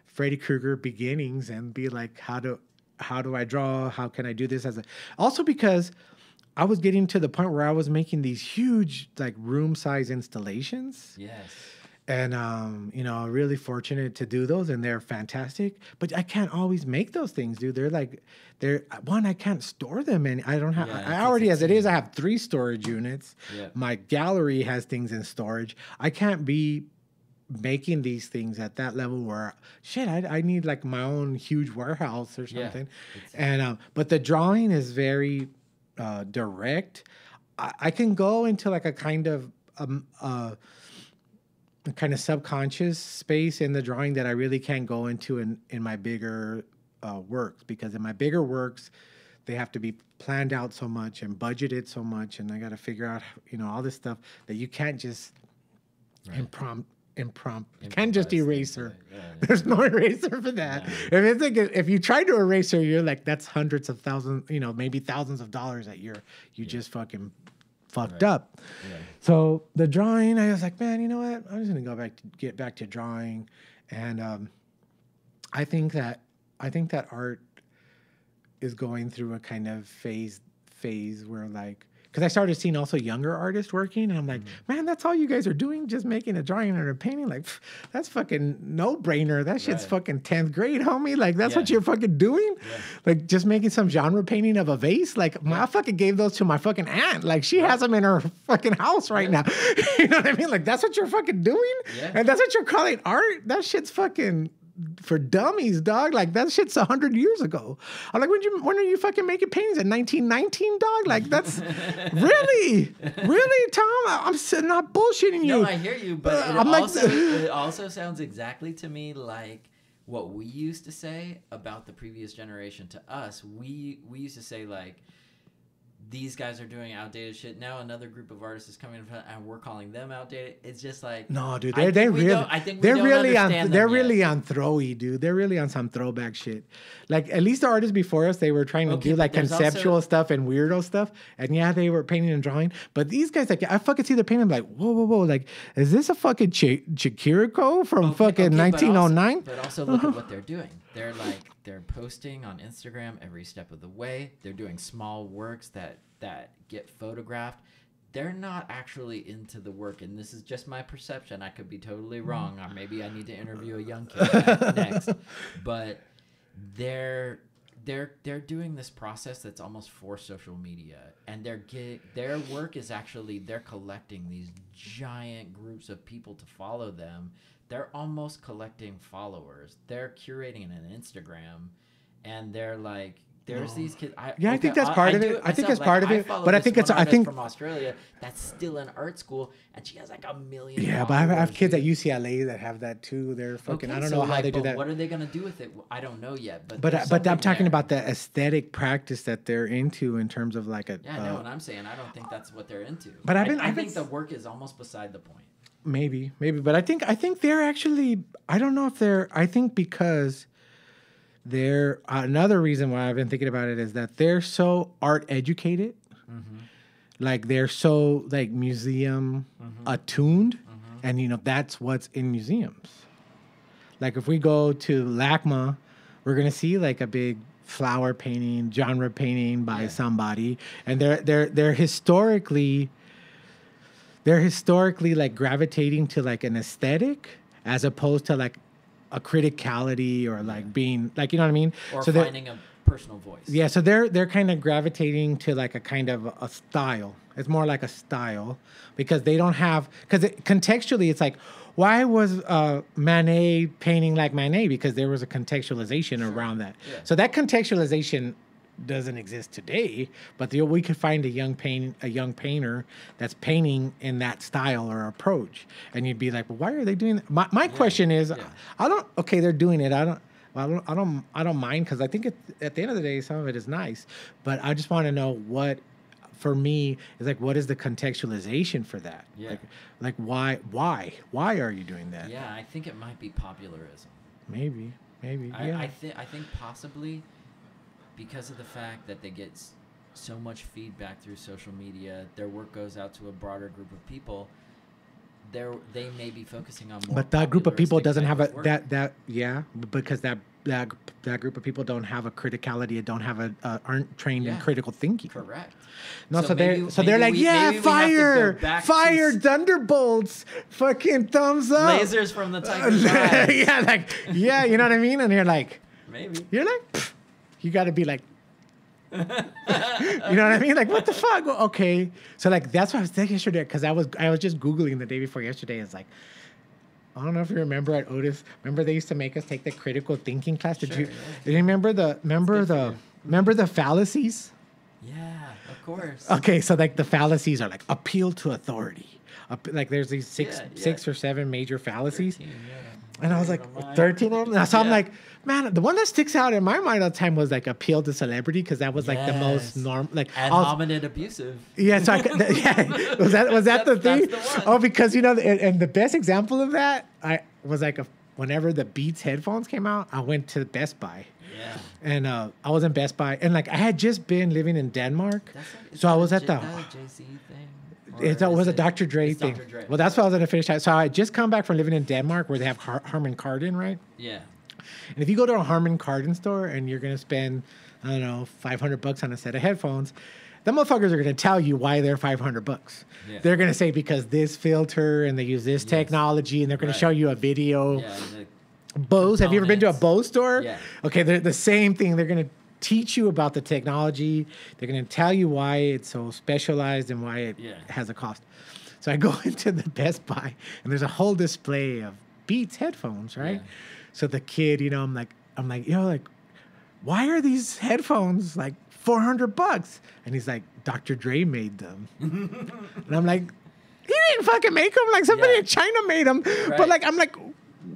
Freddy Krueger beginnings, and be like, how do I draw? How can I do this also because I was getting to the point where I was making these huge like room size installations. Yes. And, really fortunate to do those, and they're fantastic. But I can't always make those things, dude. I can't store them, and I don't have. I already, as it is, I have 3 storage units. Yeah. My gallery has things in storage. I can't be making these things at that level where I need like my own huge warehouse or something. And but the drawing is very direct. I can go into like a kind of subconscious space in the drawing that I really can't go into in my bigger works, because in my bigger works, they have to be planned out so much and budgeted so much, and I got to figure out, all this stuff that you can't just impromptu. You can't just eraser. There's no eraser for that. No. If you try to eraser, you're like, that's hundreds of thousands, maybe thousands of dollars that you just fucking fucked up. Yeah. So the drawing, I was like, man, you know what? I'm just gonna get back to drawing, and I think that art is going through a kind of phase where, like, because I started seeing also younger artists working, and I'm like, man, that's all you guys are doing, just making a drawing or a painting. Like, that's fucking no-brainer. That shit's fucking 10th grade, homie. Like, that's what you're fucking doing? Yeah. Like, just making some genre painting of a vase? Like, I fucking gave those to my fucking aunt. Like, she has them in her fucking house right now. You know what I mean? Like, that's what you're fucking doing? Yeah. And that's what you're calling art? That shit's fucking for dummies, dog. Like, that shit's 100 years ago. I'm like, when are you fucking making paintings in 1919, dog? Like, that's really, Tom. I'm not bullshitting you. No, I hear you, but it also sounds exactly to me like what we used to say about the previous generation to us. We used to say, like, these guys are doing outdated shit. Now another group of artists is coming in front, and we're calling them outdated. It's just like, no, dude, they're really on throwy, dude. They're really on some throwback shit. Like, at least the artists before us, they were trying to do like conceptual stuff and weirdo stuff. And yeah, they were painting and drawing. But these guys, like, I fucking see the painting, I'm like, whoa. Like, is this a fucking Chikiriko from fucking 1909? But also look at what they're doing. They're posting on Instagram every step of the way. They're doing small works that get photographed. They're not actually into the work, and this is just my perception. I could be totally wrong, or maybe I need to interview a young kid next. But they're doing this process that's almost for social media, and their work is actually, they're collecting these giant groups of people to follow them. They're almost collecting followers. They're curating an Instagram, and they're like, there's these kids. I think that's part of it. I think it's part of it, but I think from Australia that's still in art school, and she has like 1 million. Yeah, but I have kids at UCLA that have that too. They're fucking. I don't know how they do that. What are they gonna do with it? I don't know yet. But I'm talking about the aesthetic practice that they're into in terms of like a. Yeah, I know what I'm saying. I don't think that's what they're into. But I think the work is almost beside the point. Maybe, but I think they're actually. I don't know if they're. I think because they're another reason why I've been thinking about it is that they're so art educated, like they're so like museum attuned, and that's what's in museums. Like if we go to LACMA, we're gonna see like a big flower painting, genre painting by somebody, and they're historically like gravitating to like an aesthetic as opposed to like a criticality or like being like, you know what I mean? Or so finding a personal voice. Yeah. So they're kind of gravitating to like a kind of a style. It's more like a style because they don't have, contextually it's like, why was Manet painting like Manet? Because there was a contextualization around that. Yeah. So that contextualization doesn't exist today, but we could find a young painter that's painting in that style or approach, and you'd be like, well, why are they doing that? My question is, they're doing it. I don't mind, because I think at the end of the day, some of it is nice, but I just want to know what, for me, is like, what is the contextualization for that? Yeah. Like why are you doing that? Yeah, I think it might be popularism. Maybe. I think possibly. Because of the fact that they get so much feedback through social media, their work goes out to a broader group of people. They may be focusing on more. But that group of people doesn't have because that group of people don't have a criticality, aren't trained in critical thinking. Correct. No, so they're like, fire, thunderbolts, fucking thumbs up, lasers from the tiger's eyes. You know what I mean? And you're like, maybe you're like. Pfft. You got to be like, you know what I mean? Like, what the fuck? Okay. So, like, that's what I was thinking yesterday, because I was just Googling the day before yesterday. It's like, I don't know if you remember at Otis. Remember they used to make us take the critical thinking class? Did you remember the fallacies? Yeah, of course. Okay, so like the fallacies are like appeal to authority. Like there's these six or seven major fallacies. 13, and I was like, 13 of them? So I'm like, Man, the one that sticks out in my mind all the time was like appeal to celebrity, because that was like the most like ad hominem abusive. Yeah, so yeah, was that the thing? The oh, because and the best example of that I was like whenever the Beats headphones came out, I went to Best Buy. Yeah. And I was in Best Buy, and like I had just been living in Denmark, so I was at the JC thing. It was a Dr. Dre thing. Dr. Dre. Well, that's what I was going to finish. So I just come back from living in Denmark, where they have Harman Kardon, right? Yeah. And if you go to a Harman Kardon store and you're going to spend, I don't know, $500 on a set of headphones, the motherfuckers are going to tell you why they're $500. Yeah. They're going to say because this filter and they use this technology, and they're going to show you a video. Yeah, Bose. Have you ever been to a Bose store? Yeah. Okay, they're the same thing. They're going to teach you about the technology. They're going to tell you why it's so specialized and why it has a cost. So I go into the Best Buy, and there's a whole display of Beats headphones, right? Yeah. So the kid, I'm like, why are these headphones like $400? And he's like, Dr. Dre made them. And I'm like, he didn't fucking make them. Like somebody in China made them. Right. But like, I'm like,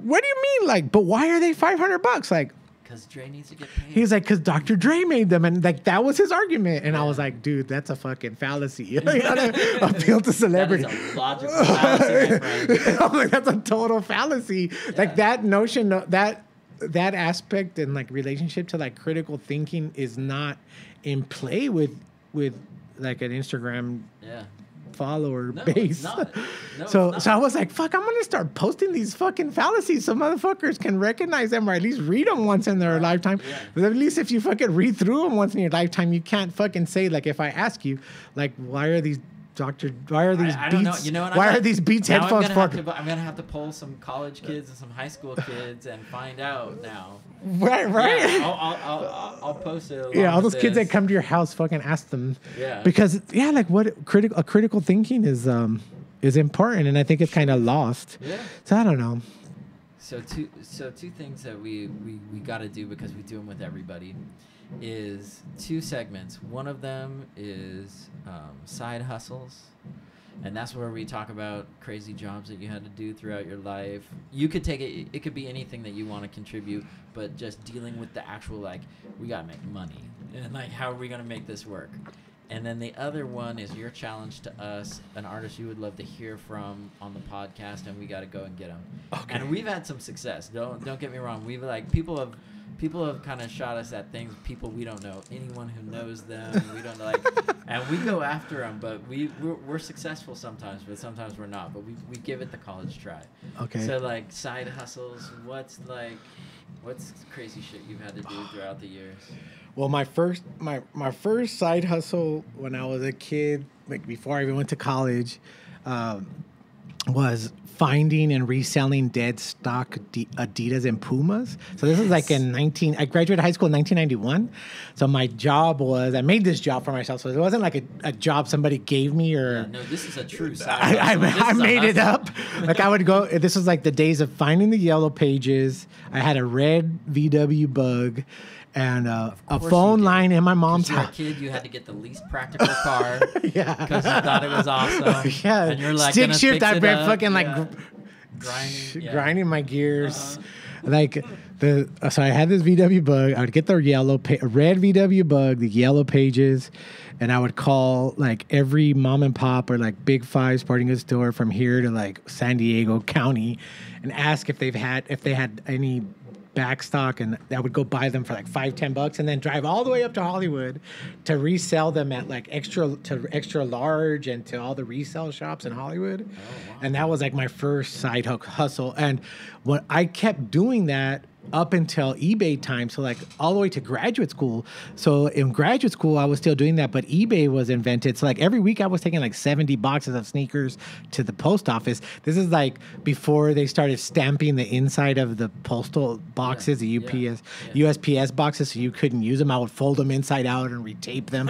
what do you mean? Like, but why are they $500? Like, because Dre needs to get paid. He's like, because Dr. Dre made them, and like that was his argument. And I was like, dude, that's a fucking fallacy. You gotta appeal to celebrity. That is a logical fallacy, my friend. I'm like, that's a total fallacy. Yeah. Like that notion, that aspect and like relationship to like critical thinking is not in play with like an Instagram follower base. So I was like, fuck, I'm gonna start posting these fucking fallacies so motherfuckers can recognize them, or at least read them once in their lifetime. But at least if you fucking read through them once in your lifetime, you can't fucking say, like, if I ask you, like, why are these Beats? Why are these Beats headphones for? I'm gonna have to poll some college kids and some high school kids and find out now. Right. Yeah, I'll post it. Yeah, all those kids that come to your house, fucking ask them. Yeah. Because like what critical thinking is important, and I think it's kind of lost. Yeah. So I don't know. So two things that we got to do, because we do them with everybody, is 2 segments. One of them is side hustles, and that's where we talk about crazy jobs that you had to do throughout your life. You could take it, it could be anything that you want to contribute, but just dealing with the actual, like, we got to make money, and like, how are we going to make this work? And then the other one is your challenge to us, an artist you would love to hear from on the podcast, and we got to go and get them. Okay. And we've had some success. Don't get me wrong. We've like people have kind of shot us at things, people we don't know, anyone who knows them, we don't like, and we go after them. But we're successful sometimes, but sometimes we're not. But we give it the college try. Okay. So like side hustles, what's crazy shit you've had to do throughout the years? Well, my first side hustle when I was a kid, like before I even went to college, was finding and reselling dead stock Adidas and Pumas. So this is like I graduated high school in 1991. So my job was, I made this job for myself. So it wasn't like a job somebody gave me or. Yeah, no, this is a true side hustle. I made it up. Like I would go, this was like the days of finding the yellow pages. I had a red VW Bug. And a phone line in my mom's house. You're a kid, you had to get the least practical car. Yeah. Because you thought it was awesome. Yeah. And you're like, stick shift, I've been fucking like grinding my gears. Like so I had this VW Bug. I would get the red VW Bug, the yellow pages, and I would call like every mom and pop or like Big Five sporting goods store from here to like San Diego County, and ask if they had any backstock, and I would go buy them for like $5-10 and then drive all the way up to Hollywood to resell them at like extra large and to all the resale shops in Hollywood. Oh, wow. And that was like my first side hustle. And when I kept doing that up until eBay time, so like all the way to graduate school. So in graduate school, I was still doing that, but eBay was invented. So like every week I was taking like 70 boxes of sneakers to the post office. This is like before they started stamping the inside of the postal boxes, the USPS boxes, so you couldn't use them. I would fold them inside out and retape them,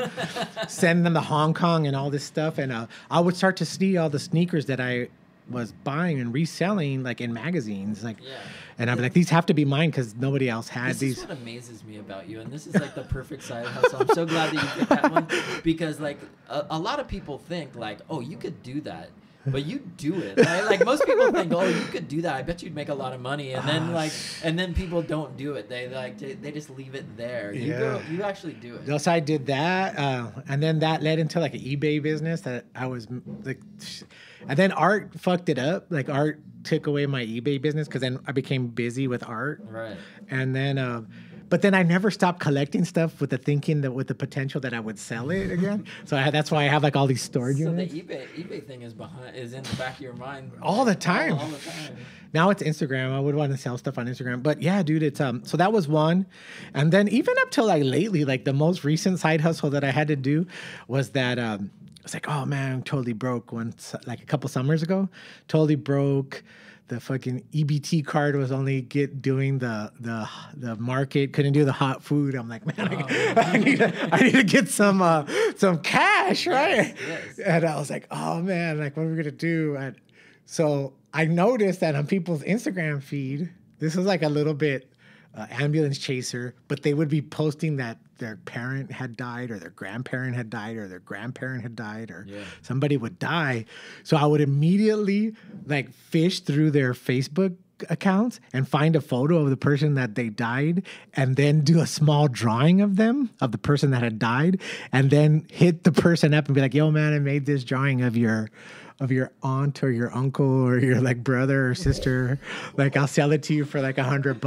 send them to Hong Kong and all this stuff. And I would start to see all the sneakers that I was buying and reselling like in magazines, like, and I'm like, these have to be mine because nobody else had these. This is what amazes me about you, and this is like the perfect side hustle. I'm so glad that you picked that one, because like a lot of people think like, oh, you could do that, but you do it. Right? Like most people think, oh, you could do that. I bet you'd make a lot of money. And then people don't do it. They just leave it there. You actually do it. Thus I did that, and then that led into like an eBay business that I was like, and then art fucked it up. Like art took away my eBay business because then I became busy with art. Right. And then, but then I never stopped collecting stuff with the thinking that with the potential that I would sell it again. So that's why I have like all these storage units. So the eBay thing is in the back of your mind all the time. All the time. Now it's Instagram. I would want to sell stuff on Instagram. But yeah, dude, it's so that was one. And then even up till like lately, like the most recent side hustle that I had to do was that it's like, oh man, I'm totally broke once, like a couple summers ago. Totally broke. The fucking EBT card was only doing the market, couldn't do the hot food. I'm like, man, I need to get some cash, right? Yes. And I was like, oh man, like what are we gonna do? And so I noticed that on people's Instagram feed, this was like a little bit ambulance chaser, but they would be posting that their parent had died or their grandparent had died or their grandparent had died or somebody would die. So I would immediately like fish through their Facebook accounts and find a photo of the person that they died and then do a small drawing of them, of the person that had died, and then hit the person up and be like, yo man, I made this drawing of your aunt or your uncle or your like brother or sister. Like I'll sell it to you for like $100.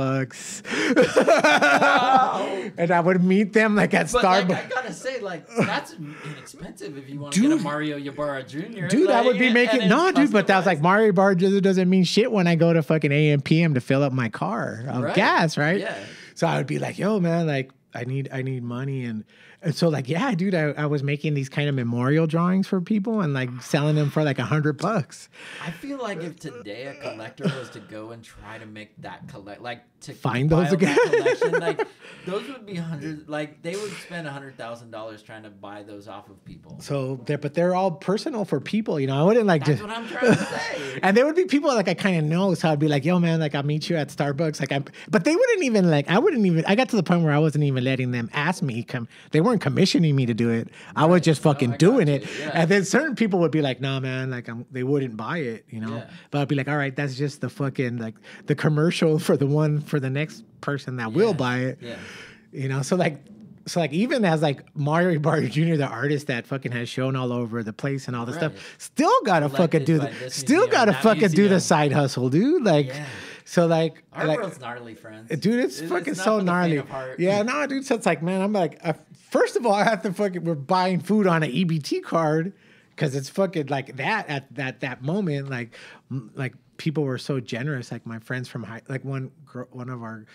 Wow. And I would meet them like at Starbucks. Like, I gotta say, like that's inexpensive if you want to get a Mario Ybarra Jr. Dude, like, I would be making dude, but that's like Mario Ybarra Jr. doesn't mean shit when I go to fucking AM PM to fill up my car of gas, right? Yeah. So I would be like, yo man, like I need money and so like, yeah, dude, I was making these kind of memorial drawings for people and like selling them for like $100. I feel like if today a collector was to go and try to make that to find those again, like those would be hundreds. Like they would spend $100,000 trying to buy those off of people. So they're all personal for people, you know. I wouldn't like that's what I'm trying to say. And there would be people like I kind of know, so I'd be like, yo man, like I'll meet you at Starbucks, but they wouldn't even like. I got to the point where I wasn't even letting them ask me. They weren't commissioning me to do it. I was just fucking doing it. Yeah. And then certain people would be like, nah man, like they wouldn't buy it, you know. Yeah. But I'd be like, all right, that's just the fucking like the commercial for the next person that will buy it. Yeah. You know, so like even as like Mario Ybarra Jr., the artist that fucking has shown all over the place and all this stuff, still gotta fucking do the side hustle, dude. Like, so like our world's gnarly, friends. Dude, it's fucking so gnarly. Yeah, no, dude. So it's like, man, I'm like, first of all, I have to we're buying food on an EBT card because it's fucking like that at that moment, like people were so generous. Like my friends from one of our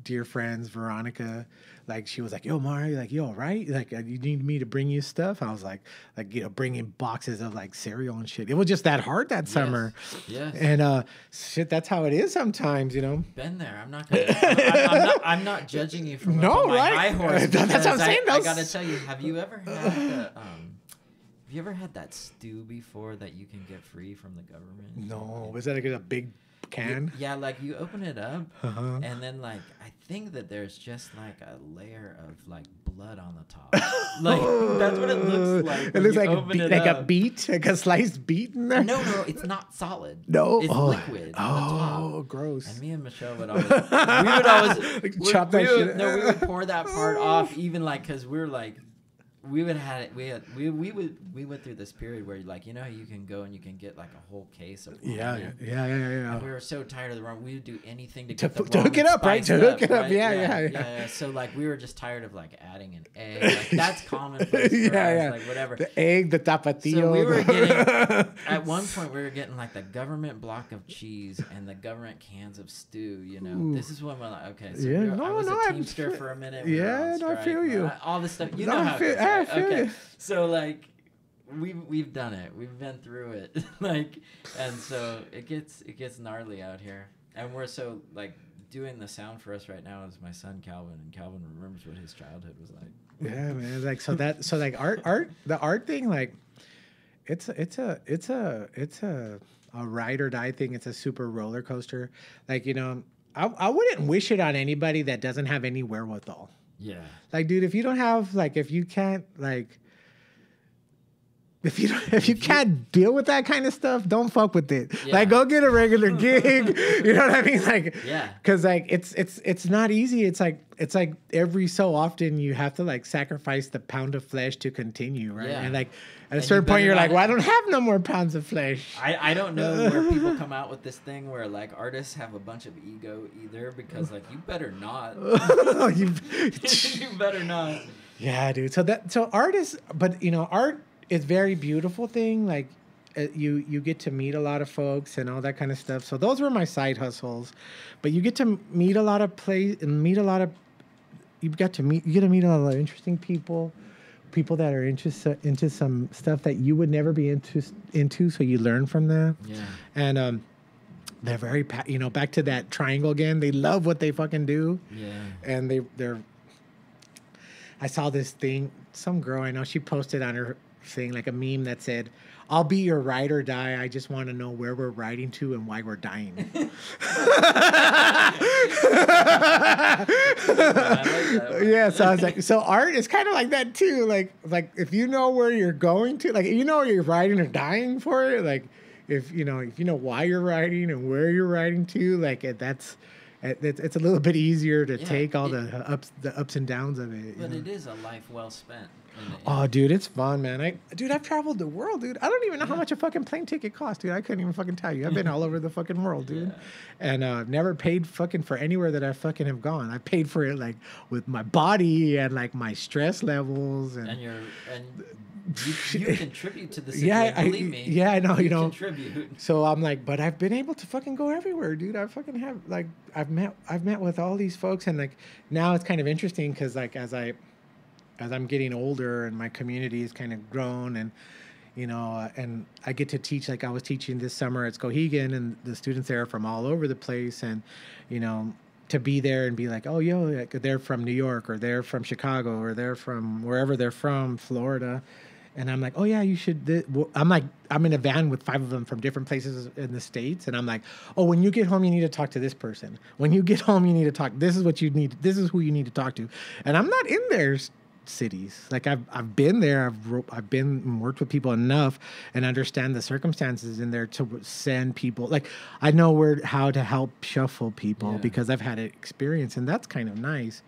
dear friends, Veronica, like she was like, yo Mario, like you all right, like you need me to bring you stuff. I was like you know, bringing boxes of like cereal and shit. It was just that hard that summer. Yes. And shit, that's how it is sometimes, you know. Been there. I'm not judging you from my high horse. That's what I'm saying. I gotta tell you, have you ever had that stew before that you can get free from the government? No. Was that like a big can? Yeah, like you open it up and then like I think that there's just like a layer of like blood on the top. Like that's what it looks like. It looks like a beet, like a sliced beet in there. No, it's not solid. No, it's liquid. Oh, gross. And me and Michelle would always chop that shit. No, we would pour that part off, even like because we're like. We went through this period where like, you know, you can go and you can get like a whole case of ramen. Yeah. And we were so tired of the ramen, we would do anything to hook it up, right? To hook it up, yeah. So like we were just tired of like adding an egg. Like that's commonplace for us, like whatever. The egg, the tapatio. So we were getting at one point we were getting like the government block of cheese and the government cans of stew. You know, this is when we're like, okay, so I was a Teamster for a minute. I feel you. All this stuff, you know how. Okay, so like we've done it. We've been through it. Like, and so it gets gnarly out here. And we're so like doing the sound for us right now is my son Calvin, and Calvin remembers what his childhood was like. Yeah, man. Like so like the art thing, like it's a ride or die thing. It's a super roller coaster. Like, you know, I wouldn't wish it on anybody that doesn't have any wherewithal. Yeah. Like, dude, if you don't have, like, if you can't, like, if you can't deal with that kind of stuff, don't fuck with it. Yeah. Like, go get a regular gig. You know what I mean? Like, Yeah. because like it's not easy. It's like every so often you have to like sacrifice the pound of flesh to continue, right? Yeah. And like at a And certain you point, you're better like, not- well, I don't have no more pounds of flesh. I don't know where people come out with this thing where like artists have a bunch of ego either, because like you better not. You- You better not. Yeah, dude. So art is, but you know, art is very beautiful thing. Like you get to meet a lot of folks and all that kind of stuff. So those were my side hustles, but you get to meet a lot of you get to meet a lot of interesting people that are into some stuff that you would never be into. So you learn from them. Yeah. And they're very back to that triangle again. They love what they fucking do. Yeah. And they're. I saw this thing. Some girl I know, she posted on her thing like a meme that said, "I'll be your ride or die. I just want to know where we're riding to and why we're dying." I like that one. Yeah, so I was like, so art is kind of like that too. Like if you know where you're going to, like you know you're riding or dying for it. Like if you know why you're riding and where you're riding to, like it's a little bit easier to take all the ups and downs of it. But it is a life well spent. Oh, dude, it's fun, man. I've traveled the world, dude. I don't even know how much a fucking plane ticket costs, dude. I couldn't even fucking tell you. I've been all over the fucking world, dude. Yeah. And never paid fucking for anywhere that I fucking have gone. I paid for it like with my body and like my stress levels and you contribute to the city. Yeah, believe me. Yeah, I know. You know. Contribute. So I'm like, but I've been able to fucking go everywhere, dude. I fucking have like I've met with all these folks, and like now it's kind of interesting because like as I'm getting older and my community is kind of grown, and and I get to teach. Like I was teaching this summer at Skowhegan, and the students there are from all over the place, and to be there and be like, oh, yo, like, they're from New York, or they're from Chicago, or they're from wherever they're from, Florida. And I'm like, oh, yeah, you should. I'm in a van with 5 of them from different places in the States. And I'm like, oh, when you get home, you need to talk to this person. When you get home, you need to talk. This is what you need. This is who you need to talk to. And I'm not in their cities. Like I've been there. I've been and worked with people enough and understand the circumstances in there to send people. Like I know how to help shuffle people because I've had experience. And that's kind of nice.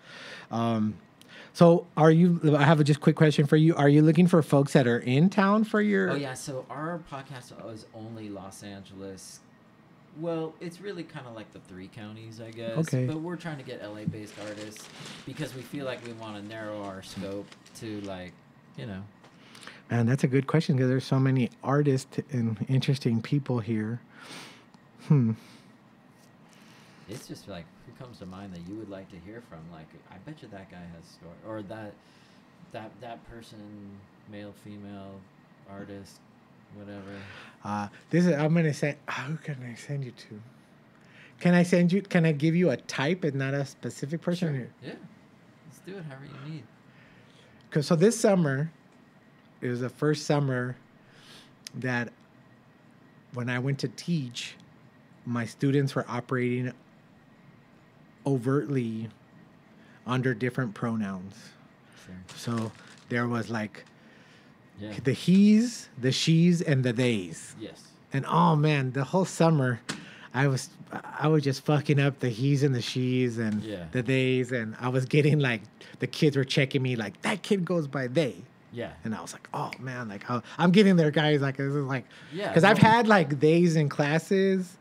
So I have a just quick question for you. Are you looking for folks that are in town for your... Oh, yeah. So our podcast is only Los Angeles. Well, it's really kind of like the 3 counties, I guess. Okay. But we're trying to get LA-based artists because we feel like we want to narrow our scope to like, Man, that's a good question because there's so many artists and interesting people here. It's just like, who comes to mind that you would like to hear from? Like, I bet you that guy has a story. Or that person, male, female, artist, whatever. I'm going to say, who can I send you to? Can I give you a type and not a specific person? Sure. Yeah. Let's do it however you need. So this summer, it was the first summer that when I went to teach, my students were operating overtly under different pronouns. Sure. So there was like the he's, the she's, and the theys. Yes. And oh man, the whole summer I was just fucking up the he's and the she's and the theys, and I was getting like the kids were checking me like that kid goes by they. Yeah. And I was like, oh man, like I'm getting there, guys. Like this is like, because no. I've had like theys in classes,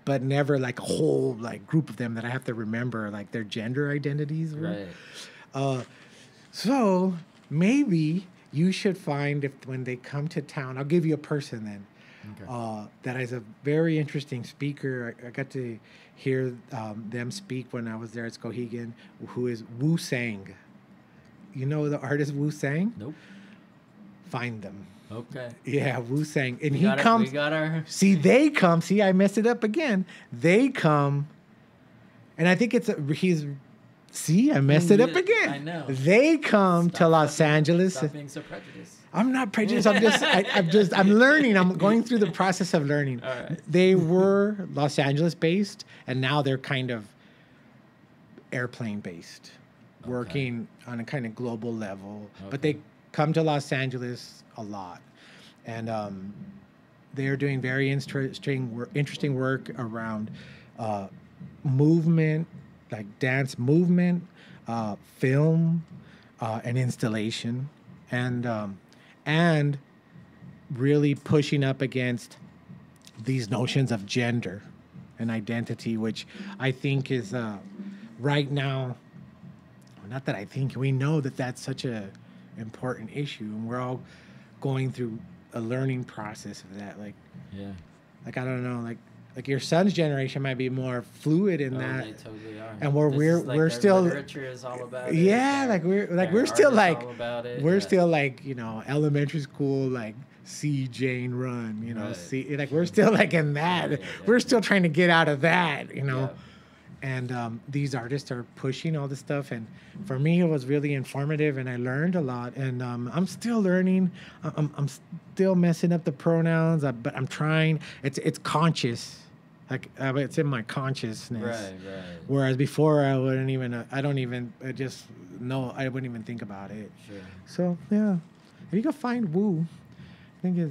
but never like a whole like group of them that I have to remember like their gender identities. Right. So maybe you should find when they come to town, I'll give you a person then. Okay. That is a very interesting speaker. I got to hear them speak when I was there at Skowhegan, who is Wu Sang. You know the artist Wu Sang? Nope. Find them. Okay. Yeah, Wu Sang. And he comes. We got our... See, they come. See, I messed it up again. They come. And I think see, I messed it up again. I know. They come to Los Angeles. Stop being so prejudiced. I'm not prejudiced. I'm learning. I'm going through the process of learning. All right. They were Los Angeles based, and now they're kind of airplane based, working on a kind of global level. Okay. But they come to Los Angeles a lot. and they're doing very interesting work around movement, like dance movement, film, and installation, and really pushing up against these notions of gender and identity, which I think is right now. Not that I think, we know that that's such a important issue, and we're all going through a learning process of that. Like, Yeah. like I don't know, like your son's generation might be more fluid in that. They totally are. And we're Their still literature is all about it. yeah, we're still like all about it. we're still like, you know, elementary school, like see Jane run, you know, Right. see, like we're still like in that. Yeah, we're still trying to get out of that, you know. Yeah. And these artists are pushing all this stuff, and for me it was really informative, and I learned a lot, and I'm still learning. I'm still messing up the pronouns, but I'm trying. It's conscious, like it's in my consciousness. Right. Whereas before I wouldn't even. I don't even. I just no. I wouldn't even think about it. Sure. So yeah, if you can find Wu, I think is.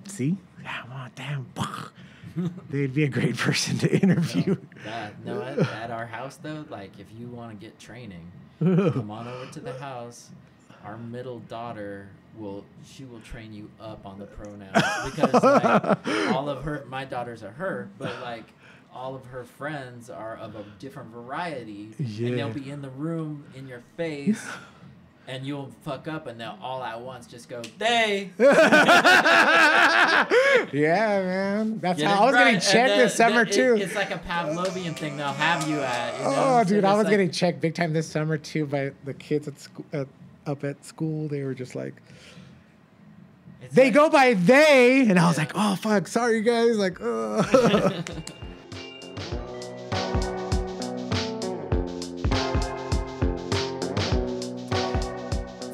See, yeah, well, damn. They'd be a great person to interview. At our house though, like if you want to get training, come on over to the house. Our middle daughter will train you up on the pronouns, because like all of my daughters are her, but like all of her friends are of a different variety, and they'll be in the room in your face. And you'll fuck up, and they'll all at once just go, they. Yeah, man. That's how I was getting checked this summer, too. It's like a Pavlovian thing they'll have you at. You know? Oh, dude, I was getting checked big time this summer, too, by the kids at school, up at school. They were just like, they go by they. And I was like, oh, fuck, sorry, guys. Like,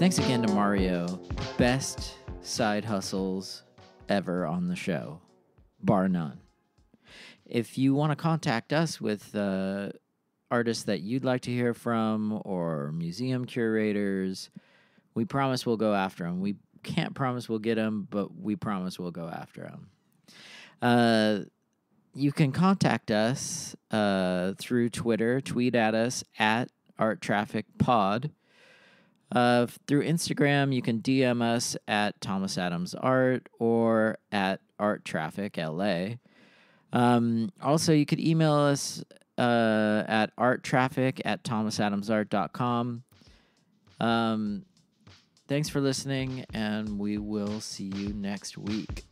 Thanks again to Mario. Best side hustles ever on the show, bar none. If you want to contact us with artists that you'd like to hear from or museum curators, we promise we'll go after them. We can't promise we'll get them, but we promise we'll go after them. You can contact us through Twitter. Tweet at us at ArtTrafficPod. Through Instagram, you can DM us at Thomas Adams Art or at Art Traffic LA. Also, you could email us at arttraffic@thomasadamsart.com. Thanks for listening, and we will see you next week.